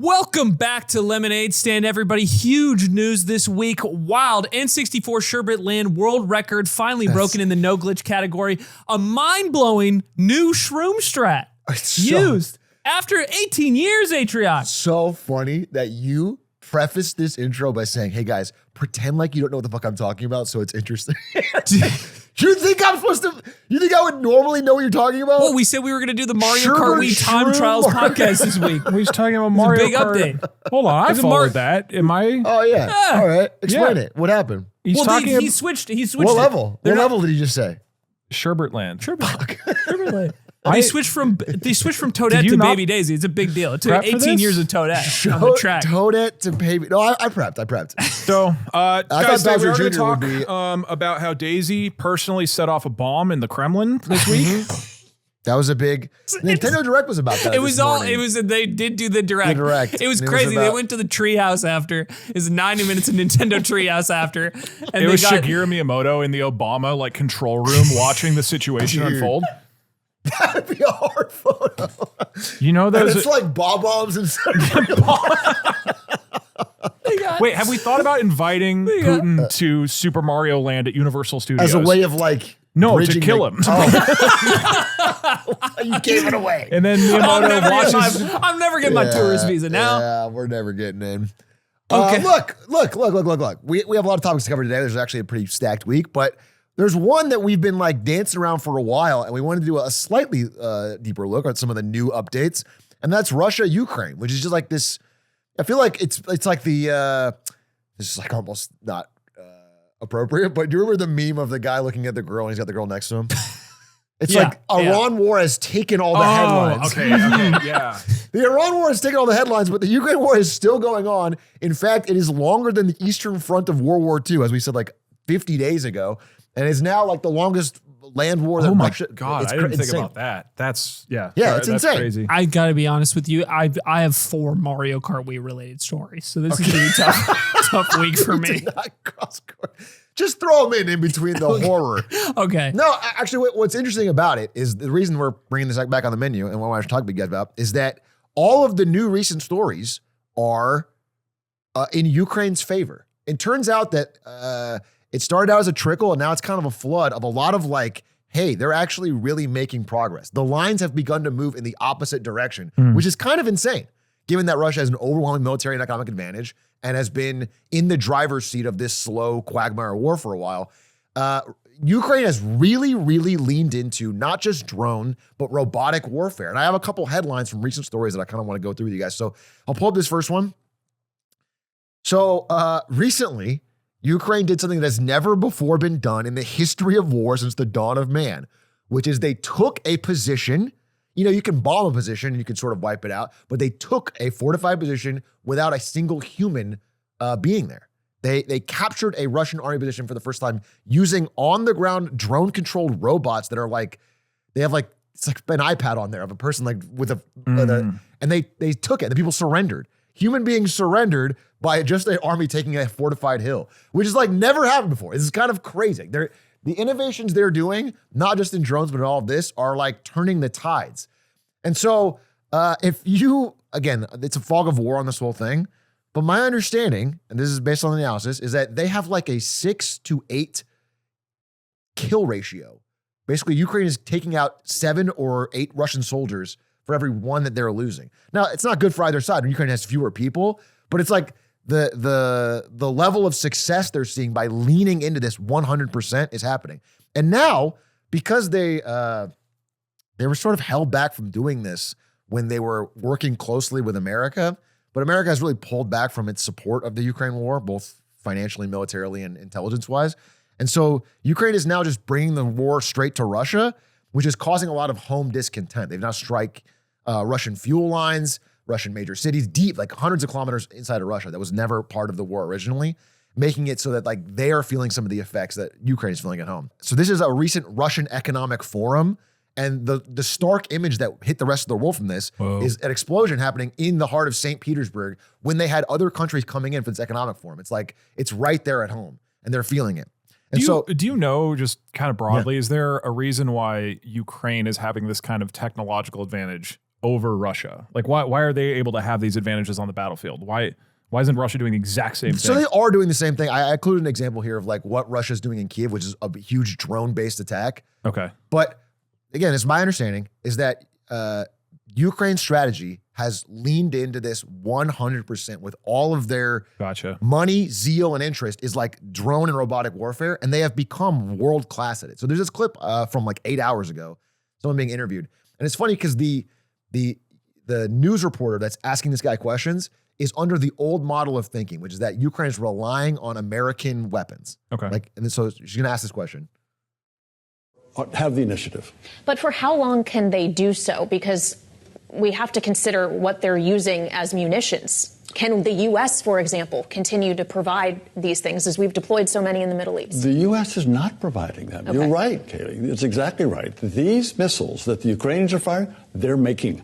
Welcome back to Lemonade Stand, everybody. Huge news this week. Wild N64 Sherbet Land world record finally broken in the no glitch category. A mind-blowing new shroom strat used after 18 years, Atrioc. So funny that you prefaced this intro by saying, hey guys, pretend like you don't know what the fuck I'm talking about so it's interesting. You think I'm supposed to, you think I would normally know what you're talking about? Well, we said we were going to do the Mario Kart Wii Time Trials podcast this week. We was talking about Mario Kart. Big update. Hold on, I followed that. Am I? Oh yeah. All right. Explain it. What happened? He's Well, talking he switched. He switched. What it. level? They're What not- level did he just say? Sherbet Land. Sherbet Land. They switched from Toadette you to not Baby Daisy. It's a big deal. It took prep for 18 this? years of Toadette on the track. Toadette to baby. No, I prepped. So, guys, thought we are Bowser going to Jr. talk would be- about how Daisy personally set off a bomb in the Kremlin this week. That was a big Nintendo Direct was about that. It was this all. morning. It was. They did do the direct. The direct. It was And it was crazy. They about- went to the treehouse after. It was 90 minutes of Nintendo treehouse after. And It was got, Shigeru Miyamoto in the Obama control room watching the situation Dude. unfold. That'd be a hard photo. You know And those. it's like bombs and stuff. Wait, have we thought about inviting Putin to Super Mario Land at Universal Studios As a way of like No, to bridging kill the- him. Oh. You gave it away. And then Miyamoto watches. I'm never getting my tourist visa now. Yeah, we're never getting in. Okay. Look. We have a lot of topics to cover today. There's actually a pretty stacked week, but there's one that we've been like dancing around for a while, and we wanted to do a slightly deeper look at some of the new updates, and that's Russia, Ukraine, which is just like this. I feel like it's like the this is like almost not appropriate, but do you remember the meme of the guy looking at the girl and he's got the girl next to him? It's Yeah, like Iran war has taken all the headlines. Okay, yeah. The Iran war has taken all the headlines, but the Ukraine war is still going on. In fact, it is longer than the Eastern Front of World War II, as we said like 50 days ago, and is now like the longest land war that Oh my Russia. God, it's I didn't think insane. about that. That's, Yeah, that's it's insane. crazy. I gotta be honest with you. I have 4 Mario Kart Wii related stories, so this is gonna be a tough week for me. Did not cross court. Just throw them in between the horror. Okay. No, actually, what's interesting about it is the reason we're bringing this back on the menu and what I want to talk to you guys about is that all of the new recent stories are in Ukraine's favor. It turns out that it started out as a trickle and now it's kind of a flood of a lot of like, hey, they're actually really making progress. The lines have begun to move in the opposite direction, which is kind of insane, given that Russia has an overwhelming military and economic advantage and has been in the driver's seat of this slow quagmire war for a while. Ukraine has really, really leaned into not just drone, but robotic warfare. And I have a couple headlines from recent stories that I kind of want to go through with you guys. So I'll pull up this first one. So recently, Ukraine did something that's never before been done in the history of war since the dawn of man, which is they took a position. You know, you can bomb a position and you can sort of wipe it out, but they took a fortified position without a single human being there. They captured a Russian army position for the first time using on-the-ground drone-controlled robots that are like, they have like, it's like an iPad on there of a person like with a, and they took it. The people surrendered. Human beings surrendered by just an army taking a fortified hill, which is like never happened before. This is kind of crazy. The innovations they're doing, not just in drones, but in all of this, are like turning the tides. And so if you, again, it's a fog of war on this whole thing, but my understanding, and this is based on the analysis, is that they have like a 6 to 8 kill ratio. Basically, Ukraine is taking out 7 or 8 Russian soldiers for every one that they're losing. Now, it's not good for either side when Ukraine has fewer people, but it's like the level of success they're seeing by leaning into this 100% is happening. And now, because they were sort of held back from doing this when they were working closely with America, but America has really pulled back from its support of the Ukraine war, both financially, militarily, and intelligence-wise. And so Ukraine is now just bringing the war straight to Russia, which is causing a lot of home discontent. They've now strike Russian fuel lines, Russian major cities, deep, like hundreds of kilometers inside of Russia that was never part of the war originally, making it so that like they are feeling some of the effects that Ukraine is feeling at home. So this is a recent Russian economic forum. And the stark image that hit the rest of the world from this is an explosion happening in the heart of St. Petersburg when they had other countries coming in for this economic forum. It's like, it's right there at home and they're feeling it. And do you know, just kind of broadly, is there a reason why Ukraine is having this kind of technological advantage over Russia? Like, why are they able to have these advantages on the battlefield? Why isn't Russia doing the exact same thing? So they are doing the same thing. I included an example here of like what Russia's doing in Kiev, which is a huge drone-based attack. Okay. But again, it's my understanding is that Ukraine's strategy has leaned into this 100% with all of their money, zeal, and interest is like drone and robotic warfare, and they have become world-class at it. So there's this clip from like 8 hours ago, someone being interviewed. And it's funny because the news reporter that's asking this guy questions is under the old model of thinking, which is that Ukraine is relying on American weapons. Okay. And so she's going to ask this question. Have the initiative. But for how long can they do so? Because we have to consider what they're using as munitions. Can the U.S., for example, continue to provide these things as we've deployed so many in the Middle East? The U.S. is not providing them. Okay. You're right, Kayleigh. It's exactly right. These missiles that the Ukrainians are firing, they're making.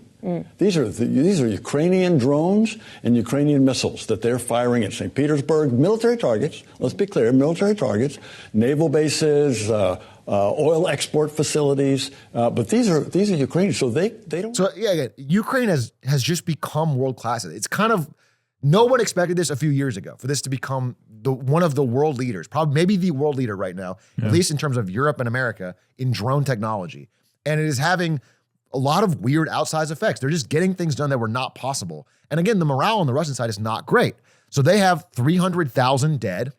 These are Ukrainian drones and Ukrainian missiles that they're firing at St. Petersburg, military targets. Let's be clear, military targets, naval bases, oil export facilities. But these are Ukrainian, so they don't. So yeah, Ukraine has just become world class. It's kind of no one expected this a few years ago for this to become one of the world leaders, probably maybe the world leader right now, at least in terms of Europe and America in drone technology, and it is having a lot of weird outsized effects. They're just getting things done that were not possible. And again, the morale on the Russian side is not great. So they have 300,000 dead.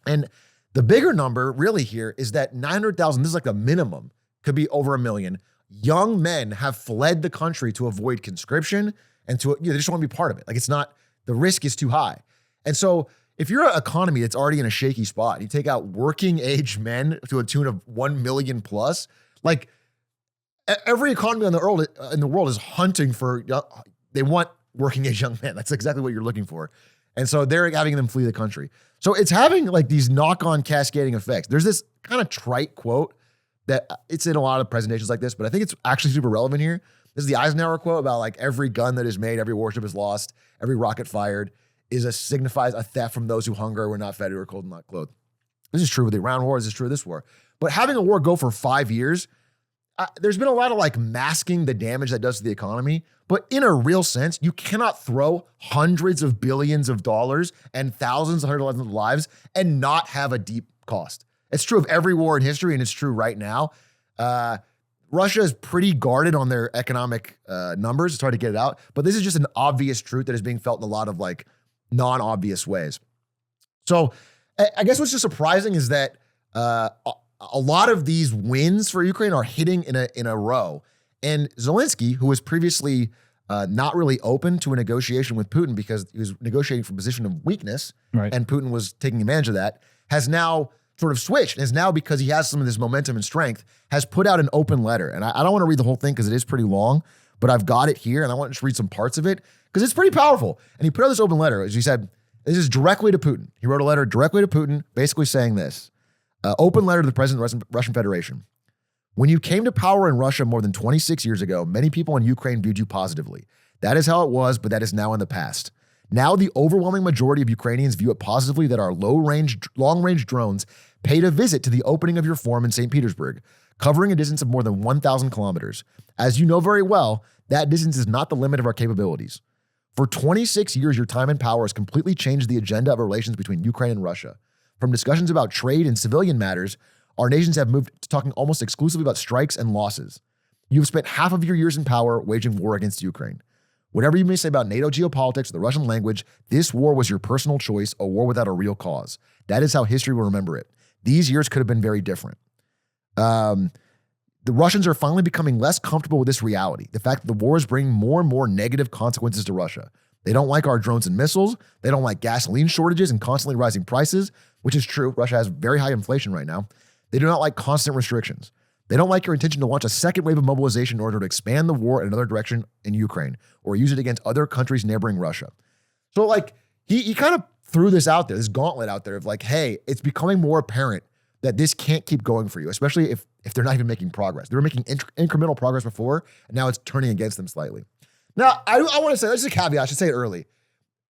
And the bigger number really here is that 900,000, this is like the minimum, could be over 1 million. Young men have fled the country to avoid conscription and they just want to be part of it. Like the risk is too high. And so if you're an economy that's already in a shaky spot, you take out working age men to a tune of 1 million plus, like every economy in the world is hunting for, they want working age young men. That's exactly what you're looking for. And so they're having them flee the country. So it's having like these knock-on cascading effects. There's this kind of trite quote that it's in a lot of presentations like this, but I think it's actually super relevant here. This is the Eisenhower quote about like every gun that is made, every warship is lost, every rocket fired signifies a theft from those who hunger, were not fed, or cold and not clothed. This is true with the Iran war. This is true of this war. But having a war go for 5 years, there's been a lot of like masking the damage that does to the economy, but in a real sense, you cannot throw hundreds of billions of dollars and thousands of hundreds of lives and not have a deep cost. It's true of every war in history, and it's true right now. Russia is pretty guarded on their economic numbers. It's hard to get it out, but this is just an obvious truth that is being felt in a lot of like non-obvious ways. So I guess what's just surprising is that a lot of these wins for Ukraine are hitting in a row. And Zelensky, who was previously not really open to a negotiation with Putin because he was negotiating from a position of weakness, and Putin was taking advantage of that, has now sort of switched, and is now, because he has some of this momentum and strength, has put out an open letter. And I don't want to read the whole thing because it is pretty long, but I've got it here, and I want to just read some parts of it because it's pretty powerful. And he put out this open letter, as he said, this is directly to Putin. He wrote a letter directly to Putin, basically saying this. Open letter to the President of the Russian Federation. When you came to power in Russia more than 26 years ago, many people in Ukraine viewed you positively. That is how it was, but that is now in the past. Now the overwhelming majority of Ukrainians view it positively that our long-range drones paid a visit to the opening of your forum in St. Petersburg, covering a distance of more than 1,000 kilometers. As you know very well, that distance is not the limit of our capabilities. For 26 years, your time in power has completely changed the agenda of relations between Ukraine and Russia. From discussions about trade and civilian matters, our nations have moved to talking almost exclusively about strikes and losses. You've spent half of your years in power waging war against Ukraine. Whatever you may say about NATO geopolitics or the Russian language, this war was your personal choice, a war without a real cause. That is how history will remember it. These years could have been very different. The Russians are finally becoming less comfortable with this reality, the fact that the war is bringing more and more negative consequences to Russia. They don't like our drones and missiles. They don't like gasoline shortages and constantly rising prices, which is true. Russia has very high inflation right now. They do not like constant restrictions. They don't like your intention to launch a second wave of mobilization in order to expand the war in another direction in Ukraine or use it against other countries neighboring Russia. So like he kind of threw this out there, this gauntlet out there of like, hey, it's becoming more apparent that this can't keep going for you, especially if they're not even making progress. They were making incremental progress before, and now it's turning against them slightly. Now, I want to say, this is a caveat, I should say it early.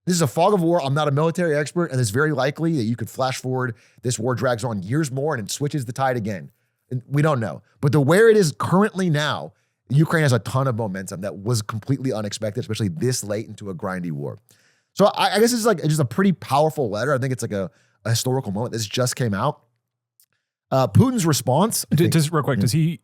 This is a fog of war. I'm not a military expert, and it's very likely that you could flash forward, this war drags on years more and it switches the tide again. And we don't know. But where it is currently now, Ukraine has a ton of momentum that was completely unexpected, especially this late into a grindy war. So I guess it's like just a pretty powerful letter. I think it's like a historical moment. This just came out. Putin's response. Real quick, does he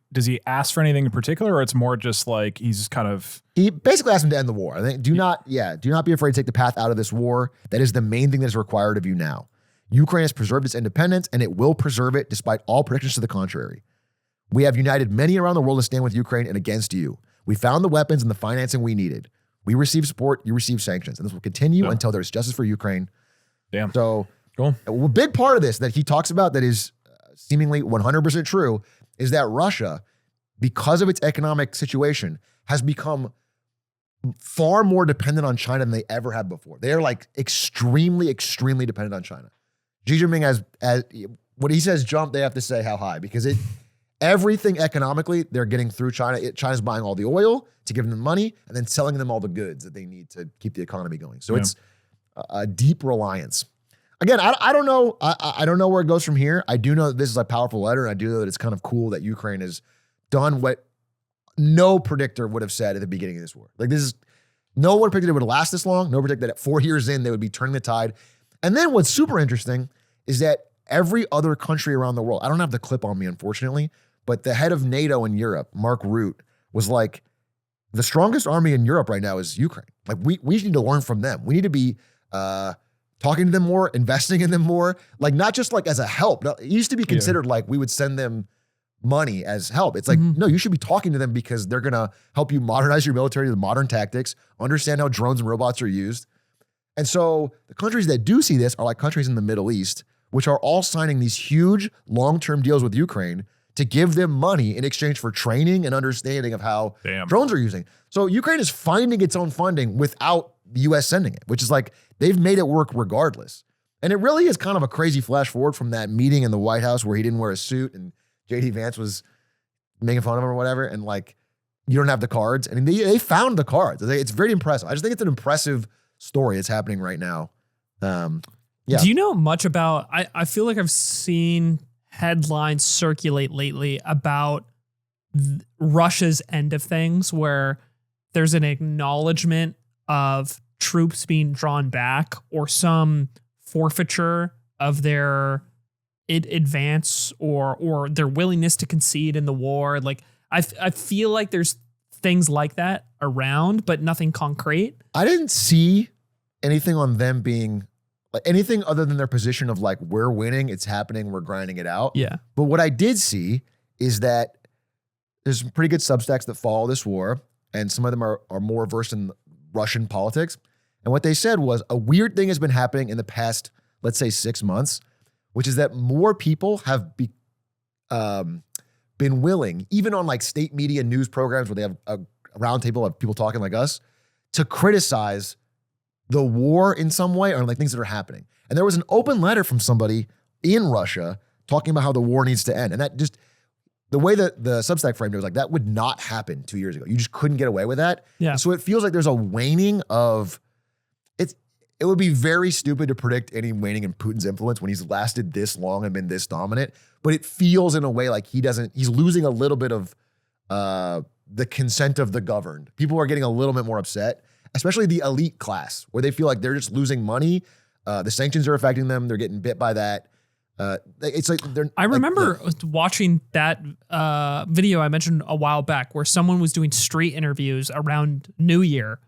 ask for anything in particular, or it's more just like he's kind of? He basically asked him to end the war. I think do not be afraid to take the path out of this war. That is the main thing that is required of you now. Ukraine has preserved its independence, and it will preserve it despite all predictions to the contrary. We have united many around the world to stand with Ukraine and against you. We found the weapons and the financing we needed. We received support, you received sanctions, and this will continue until there is justice for Ukraine. Damn. So, cool. A big part of this that he talks about that is seemingly 100% true is that Russia, because of its economic situation, has become far more dependent on China than they ever have before. They are like extremely, extremely dependent on China. Xi Jinping has when he says jump, they have to say how high, because everything economically they're getting through China. China's buying all the oil to give them money and then selling them all the goods that they need to keep the economy going. So it's a deep reliance. Again, I don't know. I don't know where it goes from here. I do know that this is a powerful letter, and I do know that it's kind of cool that Ukraine has done what no predictor would have said at the beginning of this war. Like no one predicted it would last this long. No one predicted that 4 years in they would be turning the tide. And then what's super interesting is that every other country around the world, I don't have the clip on me, unfortunately, but the head of NATO in Europe, Mark Rutte, was like, the strongest army in Europe right now is Ukraine. Like we need to learn from them. We need to be talking to them more, investing in them more, like not just like as a help. It used to be considered like we would send them money as help. It's like, no, you should be talking to them because they're going to help you modernize your military to modern tactics, understand how drones and robots are used. And so the countries that do see this are like countries in the Middle East, which are all signing these huge long-term deals with Ukraine to give them money in exchange for training and understanding of how drones are using. So Ukraine is finding its own funding without the U.S. sending it, which is like they've made it work regardless. And it really is kind of a crazy flash forward from that meeting in the White House where he didn't wear a suit and J.D. Vance was making fun of him or whatever. And like, you don't have the cards. And they found the cards. It's very impressive. I just think it's an impressive story that's happening right now. Do you know much about, I feel like I've seen headlines circulate lately about Russia's end of things where there's an acknowledgement of troops being drawn back or some forfeiture of their advance or their willingness to concede in the war. Like I feel like there's things like that around, but nothing concrete. I didn't see anything on them being like anything other than their position of like, we're winning, it's happening, we're grinding it out. Yeah. But what I did see is that there's some pretty good Substacks that follow this war, and some of them are more versed in Russian politics. And what they said was a weird thing has been happening in the past, let's say 6 months, which is that more people have been willing, even on like state media news programs where they have a roundtable of people talking like us, to criticize the war in some way or like things that are happening. And there was an open letter from somebody in Russia talking about how the war needs to end. And that just, the way that the Substack framed it was like, that would not happen 2 years ago. You just couldn't get away with that. Yeah. So it feels like there's a waning of, it would be very stupid to predict any waning in Putin's influence when he's lasted this long and been this dominant. But it feels in a way like he's losing a little bit of the consent of the governed. People are getting a little bit more upset, especially the elite class, where they feel like they're just losing money. The sanctions are affecting them. They're getting bit by that. It's like they're. I remember watching that video I mentioned a while back where someone was doing street interviews around New Year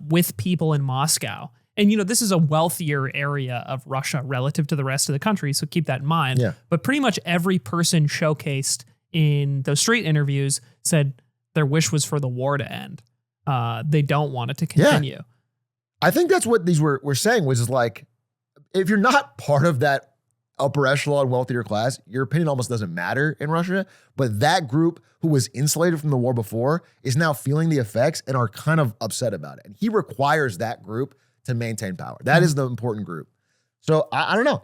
with people in Moscow. And, you know, this is a wealthier area of Russia relative to the rest of the country, so keep that in mind. Yeah. But pretty much every person showcased in those street interviews said their wish was for the war to end. They don't want it to continue. Yeah. I think that's what these were saying was is like, if you're not part of that upper echelon wealthier class, your opinion almost doesn't matter in Russia. But that group who was insulated from the war before is now feeling the effects and are kind of upset about it. And he requires that group to maintain power. That is the important group. So I don't know.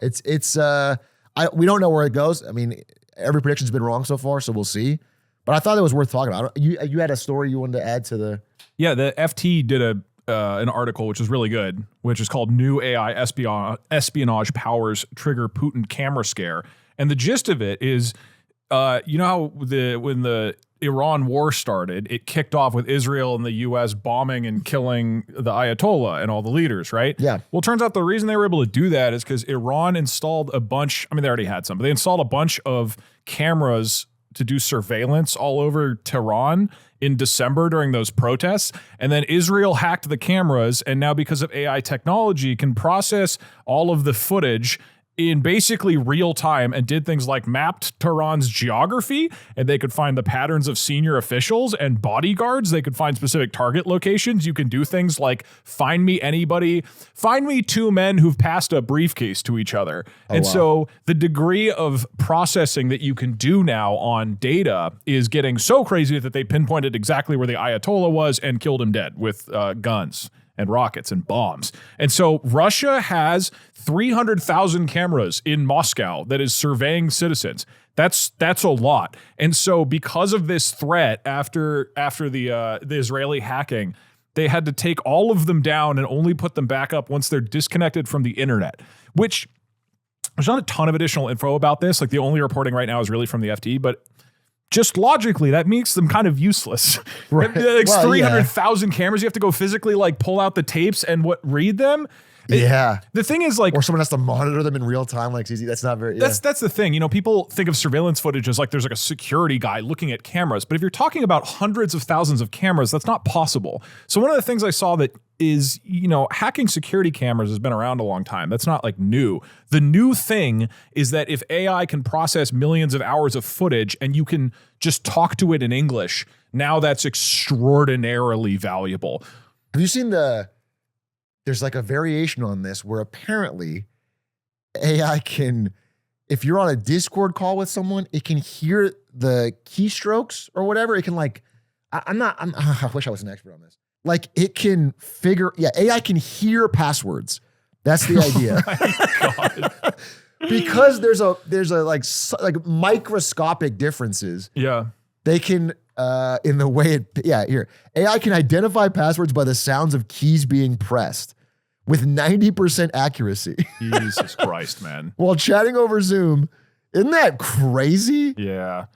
We don't know where it goes. I mean, every prediction's been wrong so far, so we'll see. But I thought it was worth talking about. You had a story you wanted to add to the... Yeah, the FT did an article which is really good, which is called "New AI Espionage Powers Trigger Putin Camera Scare," and the gist of it is, you know how when the Iran war started, it kicked off with Israel and the U.S. bombing and killing the Ayatollah and all the leaders, right? Yeah. Well, it turns out the reason they were able to do that is because Iran installed a bunch, I mean, they already had some, but they installed a bunch of cameras to do surveillance all over Tehran in December during those protests. And then Israel hacked the cameras, and now because of AI technology can process all of the footage in basically real time and did things like mapped Tehran's geography, and they could find the patterns of senior officials and bodyguards. They could find specific target locations. You can do things like find me two men who've passed a briefcase to each other. So the degree of processing that you can do now on data is getting so crazy that they pinpointed exactly where the Ayatollah was and killed him dead with guns and rockets and bombs. And so Russia has 300,000 cameras in Moscow that is surveying citizens. That's a lot. And so because of this threat after the Israeli hacking, they had to take all of them down and only put them back up once they're disconnected from the internet, which there's not a ton of additional info about this. Like the only reporting right now is really from the FT, but just logically, that makes them kind of useless. Right. Like Well, 300,000 cameras, you have to go physically like pull out the tapes and read them. Yeah. The thing is like, Or someone has to monitor them in real time. Like, it's easy. That's not very. that's the thing. You know, people think of surveillance footage as like there's like a security guy looking at cameras. But if you're talking about hundreds of thousands of cameras, that's not possible. So one of the things I saw that is, you know, hacking security cameras has been around a long time. That's not like new. The new thing is that if AI can process millions of hours of footage and you can just talk to it in English, now that's extraordinarily valuable. Have you seen there's like a variation on this where apparently AI can, if you're on a Discord call with someone, it can hear the keystrokes or whatever. It can like, I wish I was an expert on this. Like it can AI can hear passwords. That's the idea. Oh my God. Because there's a like microscopic differences. Yeah. They can, in the way here. AI can identify passwords by the sounds of keys being pressed with 90% accuracy. Jesus Christ, man. While chatting over Zoom. Isn't that crazy? Yeah.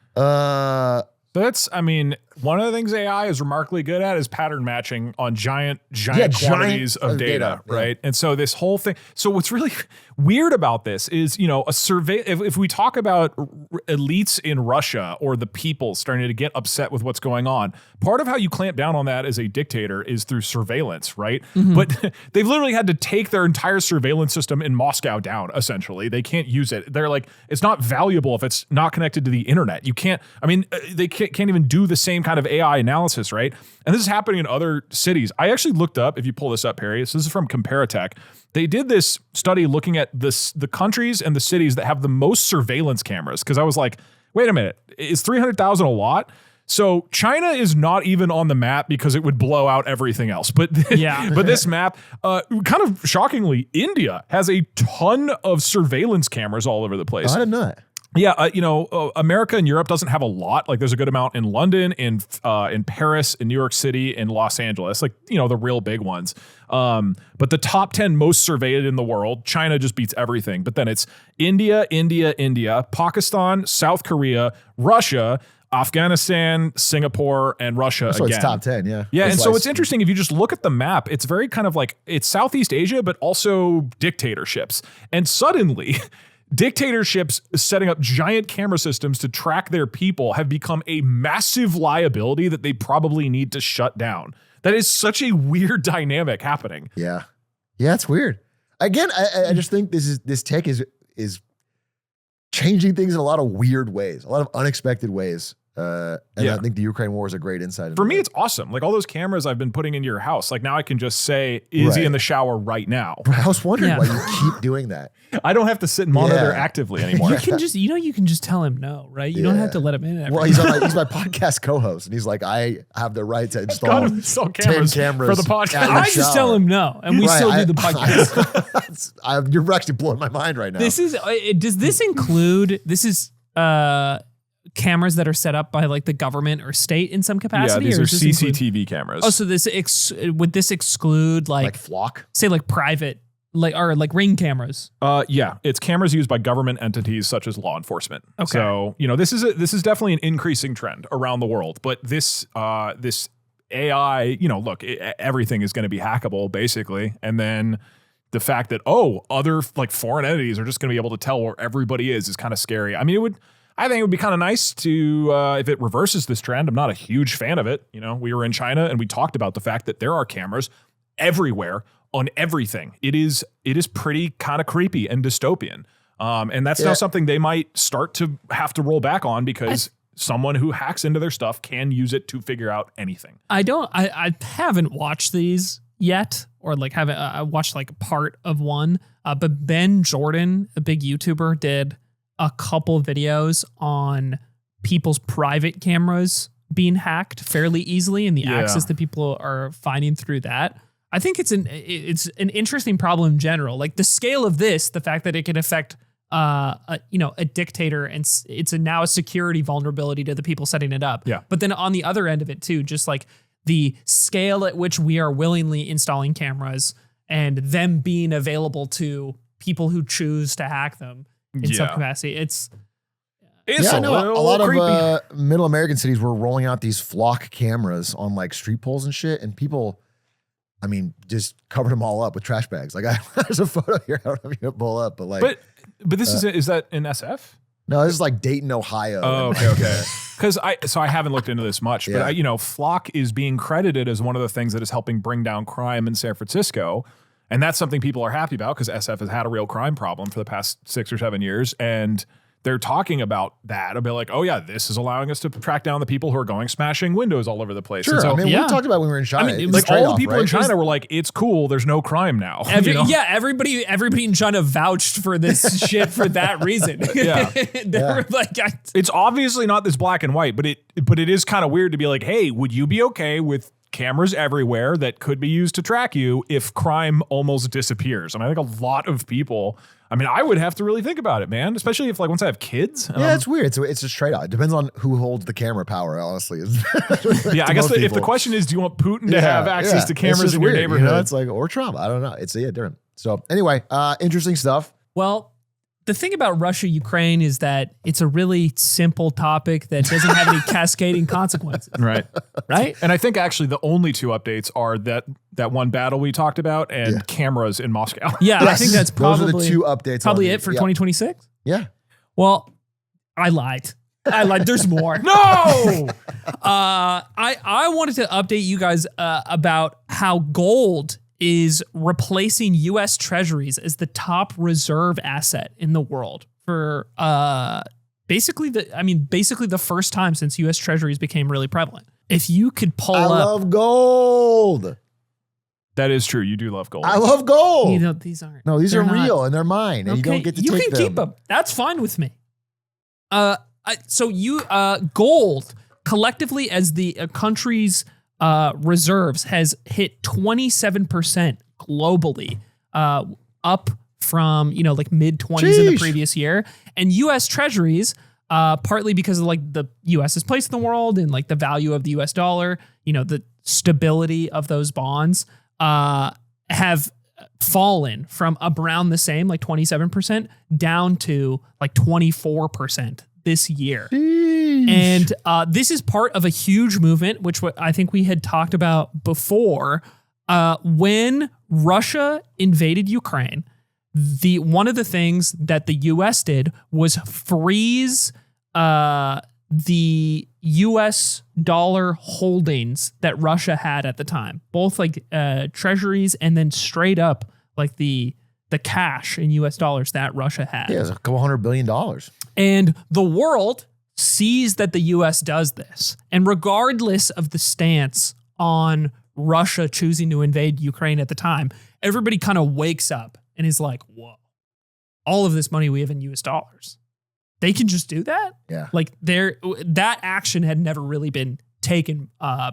That's, I mean, one of the things AI is remarkably good at is pattern matching on giant quantities of data, right? And so this whole thing, so what's really weird about this is, you know, a survey, if we talk about elites in Russia or the people starting to get upset with what's going on, part of how you clamp down on that as a dictator is through surveillance, right? Mm-hmm. But they've literally had to take their entire surveillance system in Moscow down, essentially. They can't use it. They're like, it's not valuable if it's not connected to the internet. You can't, I mean, they can't even do the same kind of AI analysis, right? And this is happening in other cities. I actually looked up, if you pull this up, Harry, so this is from Comparatech. They did this study looking at the countries and the cities that have the most surveillance cameras. Because I was like, wait a minute, is 300,000 a lot? So China is not even on the map because it would blow out everything else. But yeah, but this map, kind of shockingly, India has a ton of surveillance cameras all over the place. I didn't know that. Yeah, you know, America and Europe doesn't have a lot. Like, there's a good amount in London, in Paris, in New York City, in Los Angeles. Like, you know, the real big ones. But the top 10 most surveilled in the world, China just beats everything. But then it's India, Pakistan, South Korea, Russia, Afghanistan, Singapore, and Russia so again. It's top 10, yeah. Yeah, and so it's interesting if you just look at the map, it's very kind of like, it's Southeast Asia, but also dictatorships. And suddenly, dictatorships setting up giant camera systems to track their people have become a massive liability that they probably need to shut down. That is such a weird dynamic happening. Yeah. Yeah, it's weird. Again, I just think this tech is changing things in a lot of weird ways, a lot of unexpected ways. I think the Ukraine war is a great insight. For me, it's awesome. Like all those cameras I've been putting into your house, like now I can just say, is he in the shower right now? I was wondering why you keep doing that. I don't have to sit and monitor actively anymore. You can just tell him no, right? You don't have to let him in. Well, he's my podcast co-host, and he's like, I have the right to install 10 cameras for the podcast. I just tell him no, and we still do the podcast. You're actually blowing my mind right now. Does this include cameras that are set up by like the government or state in some capacity? Yeah, these are CCTV cameras. Oh, so would this exclude like flock? Say like private like Ring cameras. Yeah, it's cameras used by government entities such as law enforcement. Okay. So, this is definitely an increasing trend around the world, but this AI, look, everything is going to be hackable basically. And then the fact that, other like foreign entities are just going to be able to tell where everybody is kind of scary. I mean, I think it would be kind of nice to, if it reverses this trend. I'm not a huge fan of it. We were in China and we talked about the fact that there are cameras everywhere on everything. It is pretty kind of creepy and dystopian. And that's now something they might start to have to roll back on because someone who hacks into their stuff can use it to figure out anything. I haven't watched these yet, or like I watched like part of one, but Ben Jordan, a big YouTuber, did a couple of videos on people's private cameras being hacked fairly easily and the access that people are finding through that. I think it's an interesting problem in general. Like the scale of this, the fact that it can affect a dictator, and it's now a security vulnerability to the people setting it up. Yeah. But then on the other end of it too, just like the scale at which we are willingly installing cameras and them being available to people who choose to hack them in some capacity. It's a lot creepy. of middle American cities were rolling out these flock cameras on like street poles and shit, and people, just covered them all up with trash bags. Like there's a photo here. I don't know if you can pull up, but like, but this is that in SF? No, this is like Dayton, Ohio. Oh, okay. Because I haven't looked into this much, but Flock is being credited as one of the things that is helping bring down crime in San Francisco. And that's something people are happy about because SF has had a real crime problem for the past 6 or 7 years. And they're talking about that. I'll be like, this is allowing us to track down the people who are going smashing windows all over the place. Sure. So, we talked about when we were in China. like all the people in China were like, it's cool. There's no crime now. Everybody in China vouched for this shit for that reason. Were like, it's obviously not this black and white, but it is kind of weird to be like, hey, would you be okay with cameras everywhere that could be used to track you if crime almost disappears? And I think a lot of people, I would have to really think about it, man, especially if like once I have kids. It's weird. It's just trade-off. It depends on who holds the camera power, honestly. I guess if the question is, do you want Putin to have access to cameras in your neighborhood? It's like, or Trump. I don't know. It's different. So anyway, interesting stuff. Well, the thing about Russia, Ukraine is that it's a really simple topic that doesn't have any cascading consequences. Right. Right. And I think actually the only two updates are that one battle we talked about and cameras in Moscow. Yeah. I think that's probably those are the two updates. Probably it for 2026. Yeah. Well, I lied. There's more. No. I wanted to update you guys about how gold is replacing U.S. Treasuries as the top reserve asset in the world for basically the first time since U.S. Treasuries became really prevalent. If you could pull up, I love gold. That is true. You do love gold. I love gold. These aren't. No, these are not real and they're mine, and you don't get to take them. You can keep them. That's fine with me. Gold collectively as the country's reserves has hit 27% globally, up from mid 20s in the previous year, and U.S. Treasuries, partly because of like the U.S.'s place in the world and like the value of the U.S. dollar, the stability of those bonds, have fallen from around the same, like 27%, down to like 24% this year. And this is part of a huge movement, which I think we had talked about before. When Russia invaded Ukraine, one of the things that the U.S. did was freeze the U.S. dollar holdings that Russia had at the time, both like treasuries and then straight up like the cash in U.S. dollars that Russia had. Yeah, it's a couple $100 billion. And the world sees that the U.S. does this. And regardless of the stance on Russia choosing to invade Ukraine at the time, everybody kind of wakes up and is like, whoa, all of this money we have in U.S. dollars, they can just do that? Yeah. Like that action had never really been taken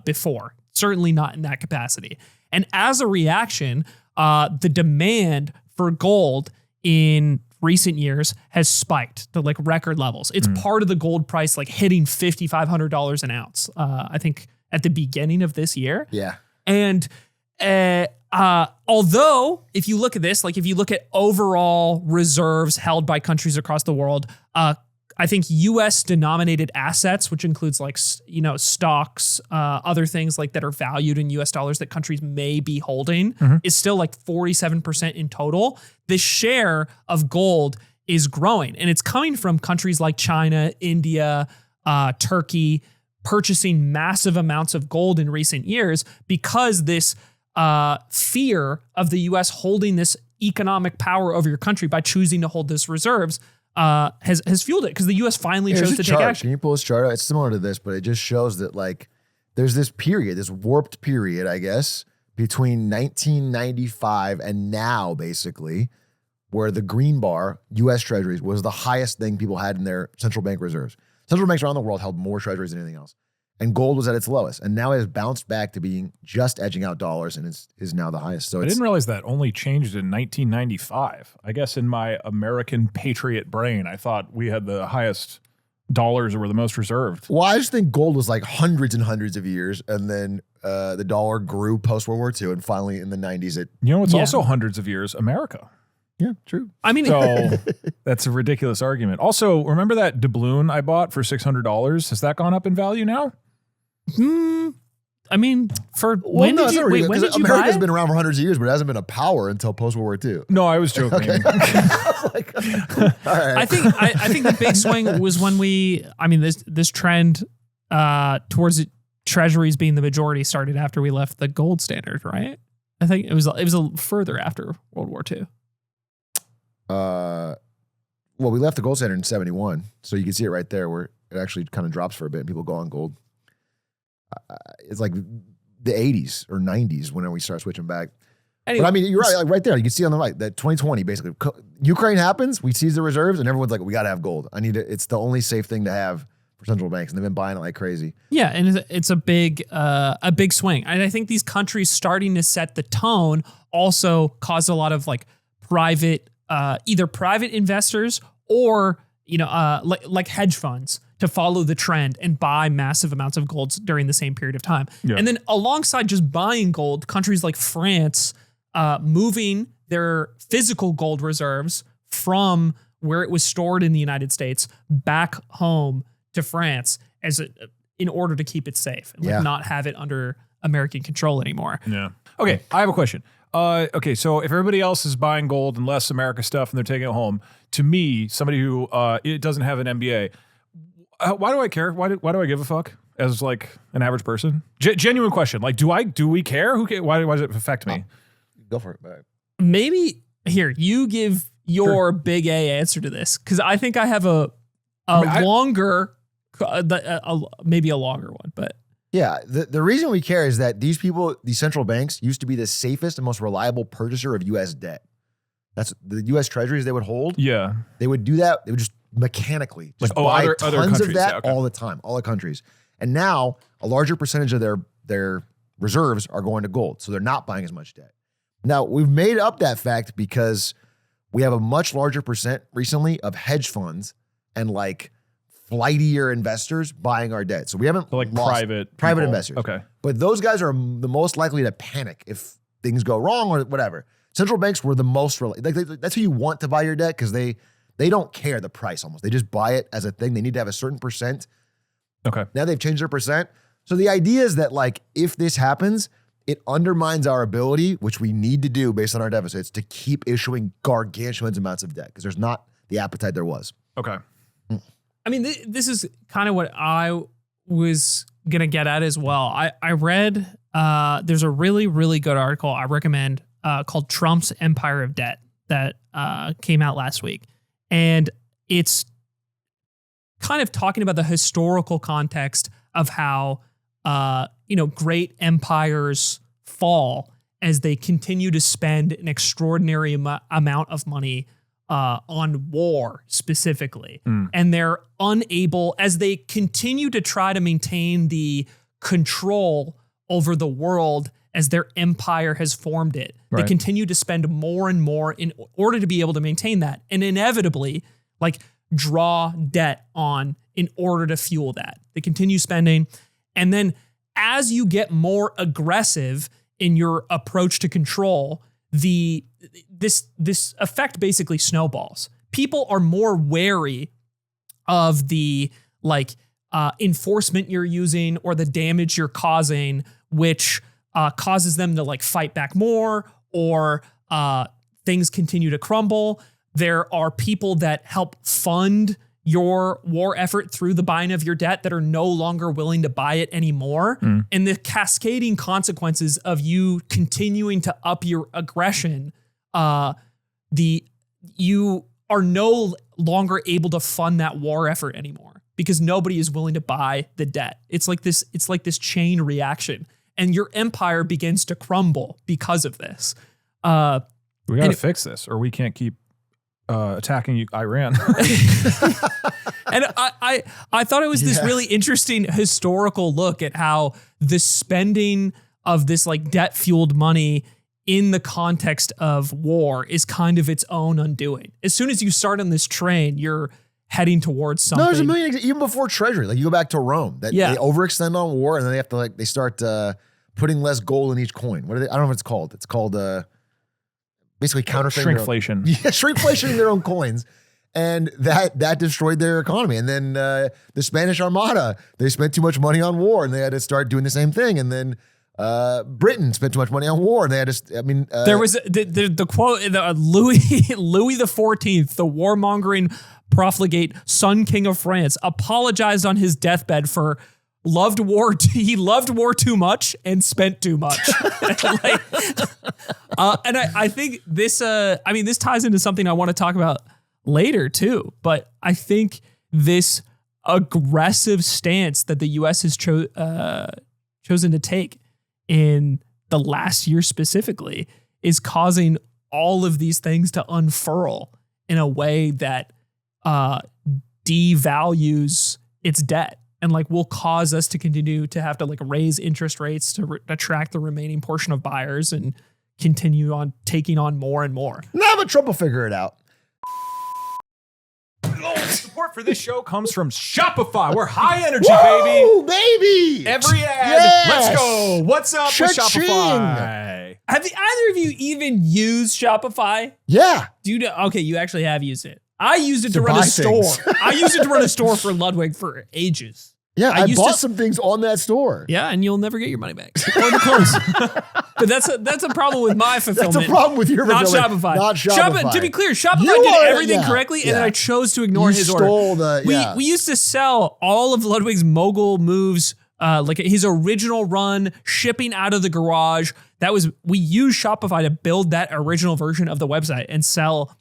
before, certainly not in that capacity. And as a reaction, the demand for gold in recent years has spiked to like record levels. It's part of the gold price like hitting $5,500 an ounce, I think at the beginning of this year. Yeah. And Although, if you look at this, like if you look at overall reserves held by countries across the world, I think U.S. denominated assets, which includes like, stocks, other things like that are valued in U.S. dollars that countries may be holding, is still like 47% in total. The share of gold is growing, and it's coming from countries like China, India, Turkey, purchasing massive amounts of gold in recent years because this fear of the U.S. holding this economic power over your country by choosing to hold this reserves has fueled it, because the U.S. finally chose to take action. Can you pull this chart out? It's similar to this, but it just shows that like there's this period, this warped period, I guess, between 1995 and now, basically, where the green bar, U.S. Treasuries, was the highest thing people had in their central bank reserves. Central banks around the world held more treasuries than anything else. And gold was at its lowest. And now it has bounced back to being just edging out dollars, and is now the highest. So I didn't realize that only changed in 1995. I guess in my American patriot brain, I thought we had the highest dollars or were the most reserved. Well, I just think gold was like hundreds and hundreds of years, and then the dollar grew post-World War II, and finally in the 90s it... You know, it's also hundreds of years, America. Yeah, true. I mean, so that's a ridiculous argument. Also, remember that doubloon I bought for $600? Has that gone up in value now? I mean, when did you America's buy been around for hundreds of years, but it hasn't been a power until post-World War II. No, I was joking. Okay. I was like, all right. I think the big swing was when this trend towards treasuries being the majority started after we left the gold standard, right? I think it was a further after World War II. Well, we left the gold standard in 71, so you can see it right there where it actually kind of drops for a bit and people go on gold. It's like the 80s or 90s when we start switching back. Anyway, but I mean, you're right. Like right there, you can see on the right that 2020, basically, Ukraine happens, we seize the reserves, and everyone's like, we got to have gold. It's the only safe thing to have for central banks, and they've been buying it like crazy. Yeah, and it's a big swing. And I think these countries starting to set the tone also caused a lot of like private, either private investors or like hedge funds to follow the trend and buy massive amounts of gold during the same period of time. Yeah. And then alongside just buying gold, countries like France moving their physical gold reserves from where it was stored in the United States back home to France in order to keep it safe and not have it under American control anymore. Yeah. Okay, I have a question. Okay, so if everybody else is buying gold and less America stuff and they're taking it home, to me, somebody who it doesn't have an MBA, why do I care? Why do I give a fuck as like an average person? Genuine question. Like, do we care? Why does it affect me? Go for it. Bye. Maybe here, you give your big A answer to this, because I think I have longer, maybe a longer one, but. Yeah, the reason we care is that these central banks used to be the safest and most reliable purchaser of U.S. debt. That's the U.S. Treasuries they would hold. Yeah. They would do that. They would just mechanically just buy tons of that all the time, all the countries. And now a larger percentage of their reserves are going to gold. So they're not buying as much debt. Now, we've made up that fact because we have a much larger percent recently of hedge funds and like flightier investors buying our debt. So we haven't like lost private investors. Okay. But those guys are the most likely to panic if things go wrong or whatever. Central banks were the most, that's who you want to buy your debt, because they don't care the price almost. They just buy it as a thing. They need to have a certain percent. Okay. Now they've changed their percent. So the idea is that like, if this happens, it undermines our ability, which we need to do based on our deficits, to keep issuing gargantuan amounts of debt, because there's not the appetite there was. Okay. I mean, this is kind of what I was going to get at as well. I read, there's a really, really good article I recommend called Trump's Empire of Debt that came out last week. And it's kind of talking about the historical context of how, great empires fall as they continue to spend an extraordinary amount of money on war specifically. And they're unable, as they continue to try to maintain the control over the world as their empire has formed it. Right. They continue to spend more and more in order to be able to maintain that, and inevitably like draw debt on in order to fuel that. They continue spending. And then as you get more aggressive in your approach to control, this effect basically snowballs. People are more wary of the enforcement you're using or the damage you're causing, which causes them to fight back more, or things continue to crumble. There are people that help fund your war effort through the buying of your debt that are no longer willing to buy it anymore. And the cascading consequences of you continuing to up your aggression, you are no longer able to fund that war effort anymore because nobody is willing to buy the debt. It's like this chain reaction, and your empire begins to crumble because of this. We got to fix this, or we can't keep attacking Iran. And I thought it was this really interesting historical look at how the spending of this debt-fueled money in the context of war is kind of its own undoing. As soon as you start on this train, you're heading towards something. No, there's a million, even before Treasury. You go back to Rome, they overextend on war, and then they have to they start putting less gold in each coin. What are they? I don't know what it's called. It's called basically counterfeiting. Shrinkflation. Shrinkflation in their own coins. And that destroyed their economy. And then the Spanish Armada, they spent too much money on war, and they had to start doing the same thing. And then Britain spent too much money on war, and they had to. There was the quote: Louis XIV, the warmongering profligate Sun King of France, apologized on his deathbed for loved war. He loved war too much and spent too much. And I think this. This ties into something I want to talk about later too. But I think this aggressive stance that the U.S. has chosen to take in the last year specifically is causing all of these things to unfurl in a way that devalues its debt and will cause us to continue to have to raise interest rates to attract the remaining portion of buyers and continue on taking on more and more. No, but Trump will figure it out. Support for this show comes from Shopify. We're high energy, baby. Woo, baby. Every ad. Yes. Let's go. What's up with Cha-ching. Shopify? Have either of you even used Shopify? Yeah. Do you know? Okay, you actually have used it. I used it to run buy a store. things. I used it to run a store for Ludwig for ages. Yeah, I used bought to- some things on that store. Yeah, and you'll never get your money back. Or the clothes. But that's a problem with my fulfillment. That's a problem with your not fulfillment, Shopify. not Shopify. To be clear, Shopify You did are- everything yeah, correctly, and then yeah. I chose to ignore You his stole order. the- We used to sell all of Ludwig's mogul moves, his original run, shipping out of the garage. We used Shopify to build that original version of the website and sell.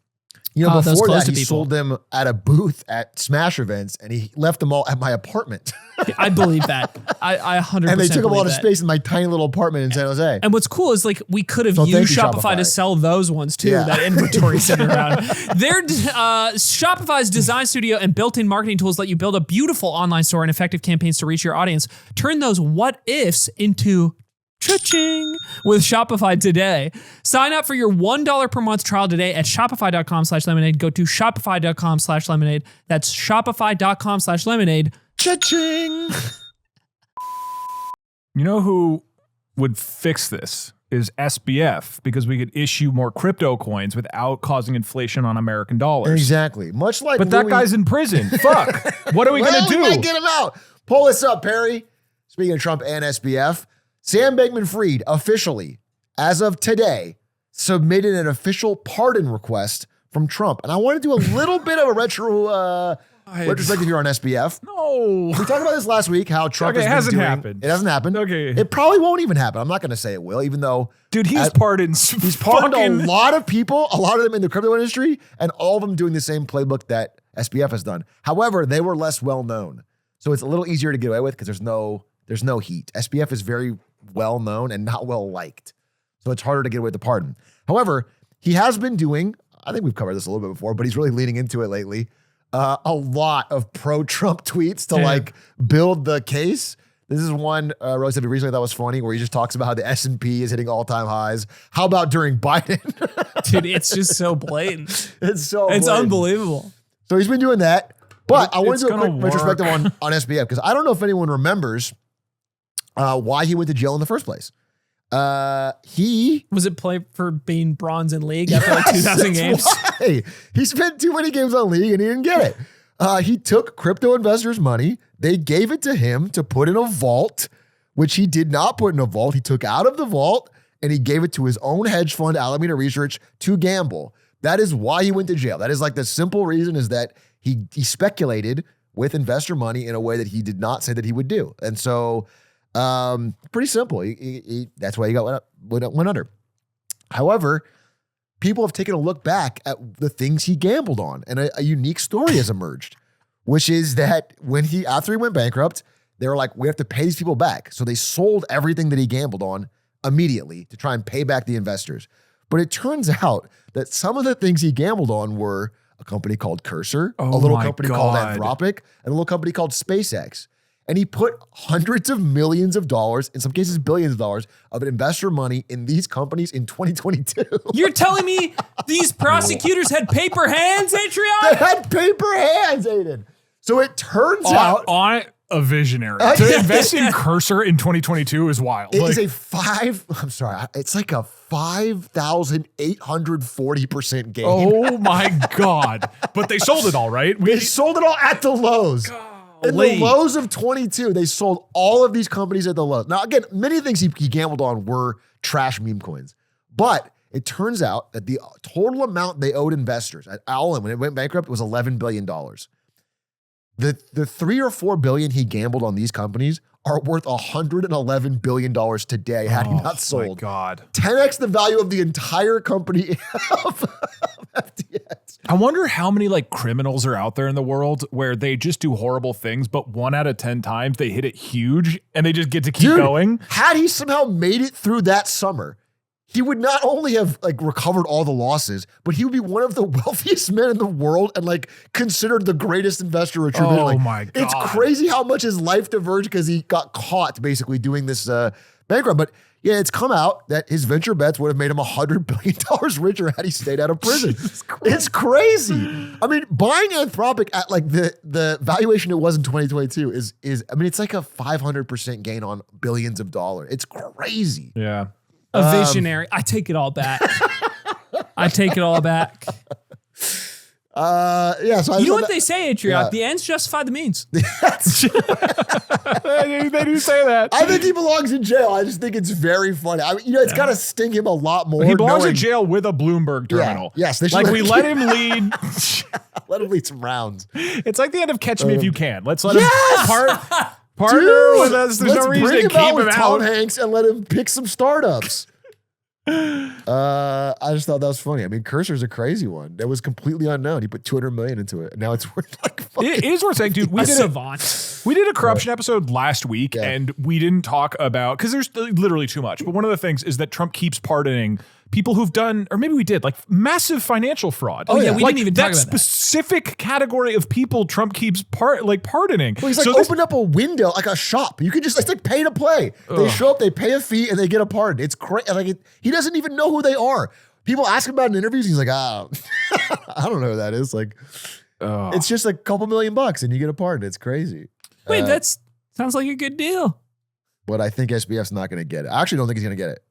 Those Before clothes that, to he people. sold them at a booth at Smash events, and he left them all at my apartment. I believe that. I 100%. And they took up a lot of believe that. space in my tiny little apartment in San Jose. And what's cool is we could have So thank used you, Shopify to Shopify. sell those ones too. Yeah. That inventory sitting around. Shopify's design studio and built-in marketing tools let you build a beautiful online store and effective campaigns to reach your audience. Turn those what ifs into cha-ching with Shopify today. Sign up for your $1 per month trial today at shopify.com/lemonade. Go to shopify.com/lemonade. That's shopify.com/lemonade. Cha-ching! You know who would fix this is SBF, because we could issue more crypto coins without causing inflation on American dollars. Exactly. Much like But that Louis- guy's in prison. Fuck. What are we going to do? We might get him out. Pull this up, Perry. Speaking of Trump and SBF, Sam Bankman-Fried officially, as of today, submitted an official pardon request from Trump. And I want to do a little bit of a retrospective here on SBF. No. We talked about this last week, how Trump Okay, it has hasn't been doing, happened. It hasn't happened. Okay. It probably won't even happen. I'm not going to say it will, even though Dude, he's pardoned. he's pardoned a lot of people, a lot of them in the crypto industry, and all of them doing the same playbook that SBF has done. However, they were less well known. So it's a little easier to get away with because there's no heat. SBF is very well known and not well liked. So it's harder to get away with the pardon. However, he has been doing, I think we've covered this a little bit before, but he's really leaning into it lately. A lot of pro-Trump tweets to build the case. This is one Rose did recently that was funny, where he just talks about how the S&P is hitting all-time highs. How about during Biden? Dude, it's just so blatant. It's It's blatant. unbelievable. So he's been doing that. But I want It's to do a quick gonna retrospective on SBF, because I don't know if anyone remembers why he went to jail in the first place. He Was it play for being bronze in league after like 2,000 games? Why. He spent too many games on league and he didn't get it. He took crypto investors' money. They gave it to him to put in a vault, which he did not put in a vault. He took out of the vault and he gave it to his own hedge fund, Alameda Research, to gamble. That is why he went to jail. That is like the simple reason is that he speculated with investor money in a way that he did not say that he would do. And so pretty simple. That's why he went under. However, people have taken a look back at the things he gambled on, and a unique story has emerged, which is that after he went bankrupt, they were like, we have to pay these people back. So they sold everything that he gambled on immediately to try and pay back the investors. But it turns out that some of the things he gambled on were a company called Cursor, a little company called Anthropic, and a little company called SpaceX. And he put hundreds of millions of dollars, in some cases billions of dollars, of investor money in these companies in 2022. You're telling me these prosecutors had paper hands, Atrioc? They had paper hands, Aiden. So it turns out... On a visionary. To invest in Cursor in 2022 is wild. It's like a 5,840% gain. Oh my God. But they sold it all, right? They sold it all at the lows. In the lows of 22, they sold all of these companies at the lows. Now, again, many things he gambled on were trash meme coins. But it turns out that the total amount they owed investors at all, when it went bankrupt, was $11 billion. The $3 or $4 billion he gambled on these companies are worth $111 billion today had he not sold. Oh my God. 10x the value of the entire company of FTX. I wonder how many like criminals are out there in the world where they just do horrible things, but 1 out of 10 times they hit it huge and they just get to keep going. Had he somehow made it through that summer, he would not only have like recovered all the losses, but he would be one of the wealthiest men in the world and like considered the greatest investor retributed. Oh my God. It's crazy how much his life diverged because he got caught basically doing this bank run. But yeah, it's come out that his venture bets would have made him $100 billion richer had he stayed out of prison. It's crazy. I mean, buying Anthropic at like the valuation it was in 2022 is I mean, it's like a 500% gain on billions of dollars. It's crazy. Yeah. A visionary. I take it all back. I take it all back. Yeah. So you know what they say, Atrioc? Yeah. The ends justify the means. They do say that. I think he belongs in jail. I just think it's very funny. It's got to sting him a lot more. He belongs in jail with a Bloomberg terminal. Yeah. Yes. Like we let him lead. Let him lead some rounds. It's like the end of Catch Me If You Can. Let's let him partner with us. There's no reason to keep him out. Tom Hanks and let him pick some startups. I just thought that was funny. I mean, Cursor's a crazy one. That was completely unknown. He put $200 million into it. And now it's worth like it is worth saying, dude. We did a corruption episode last week, and we didn't talk about because there's literally too much. But one of the things is that Trump keeps pardoning people who've done, or maybe we did, like massive financial fraud. Oh yeah, we didn't even talk about that specific category of people Trump keeps pardoning. Well, he's like opened up a window, like a shop. You can just, it's like pay to play. They show up, they pay a fee, and they get a pardon. It's crazy. Like he doesn't even know who they are. People ask him about it in interviews. He's like, I don't know who that is. Like, it's just a couple $1 million and you get a pardon. It's crazy. Wait, that sounds like a good deal. But I think SBF's not going to get it. I actually don't think he's going to get it.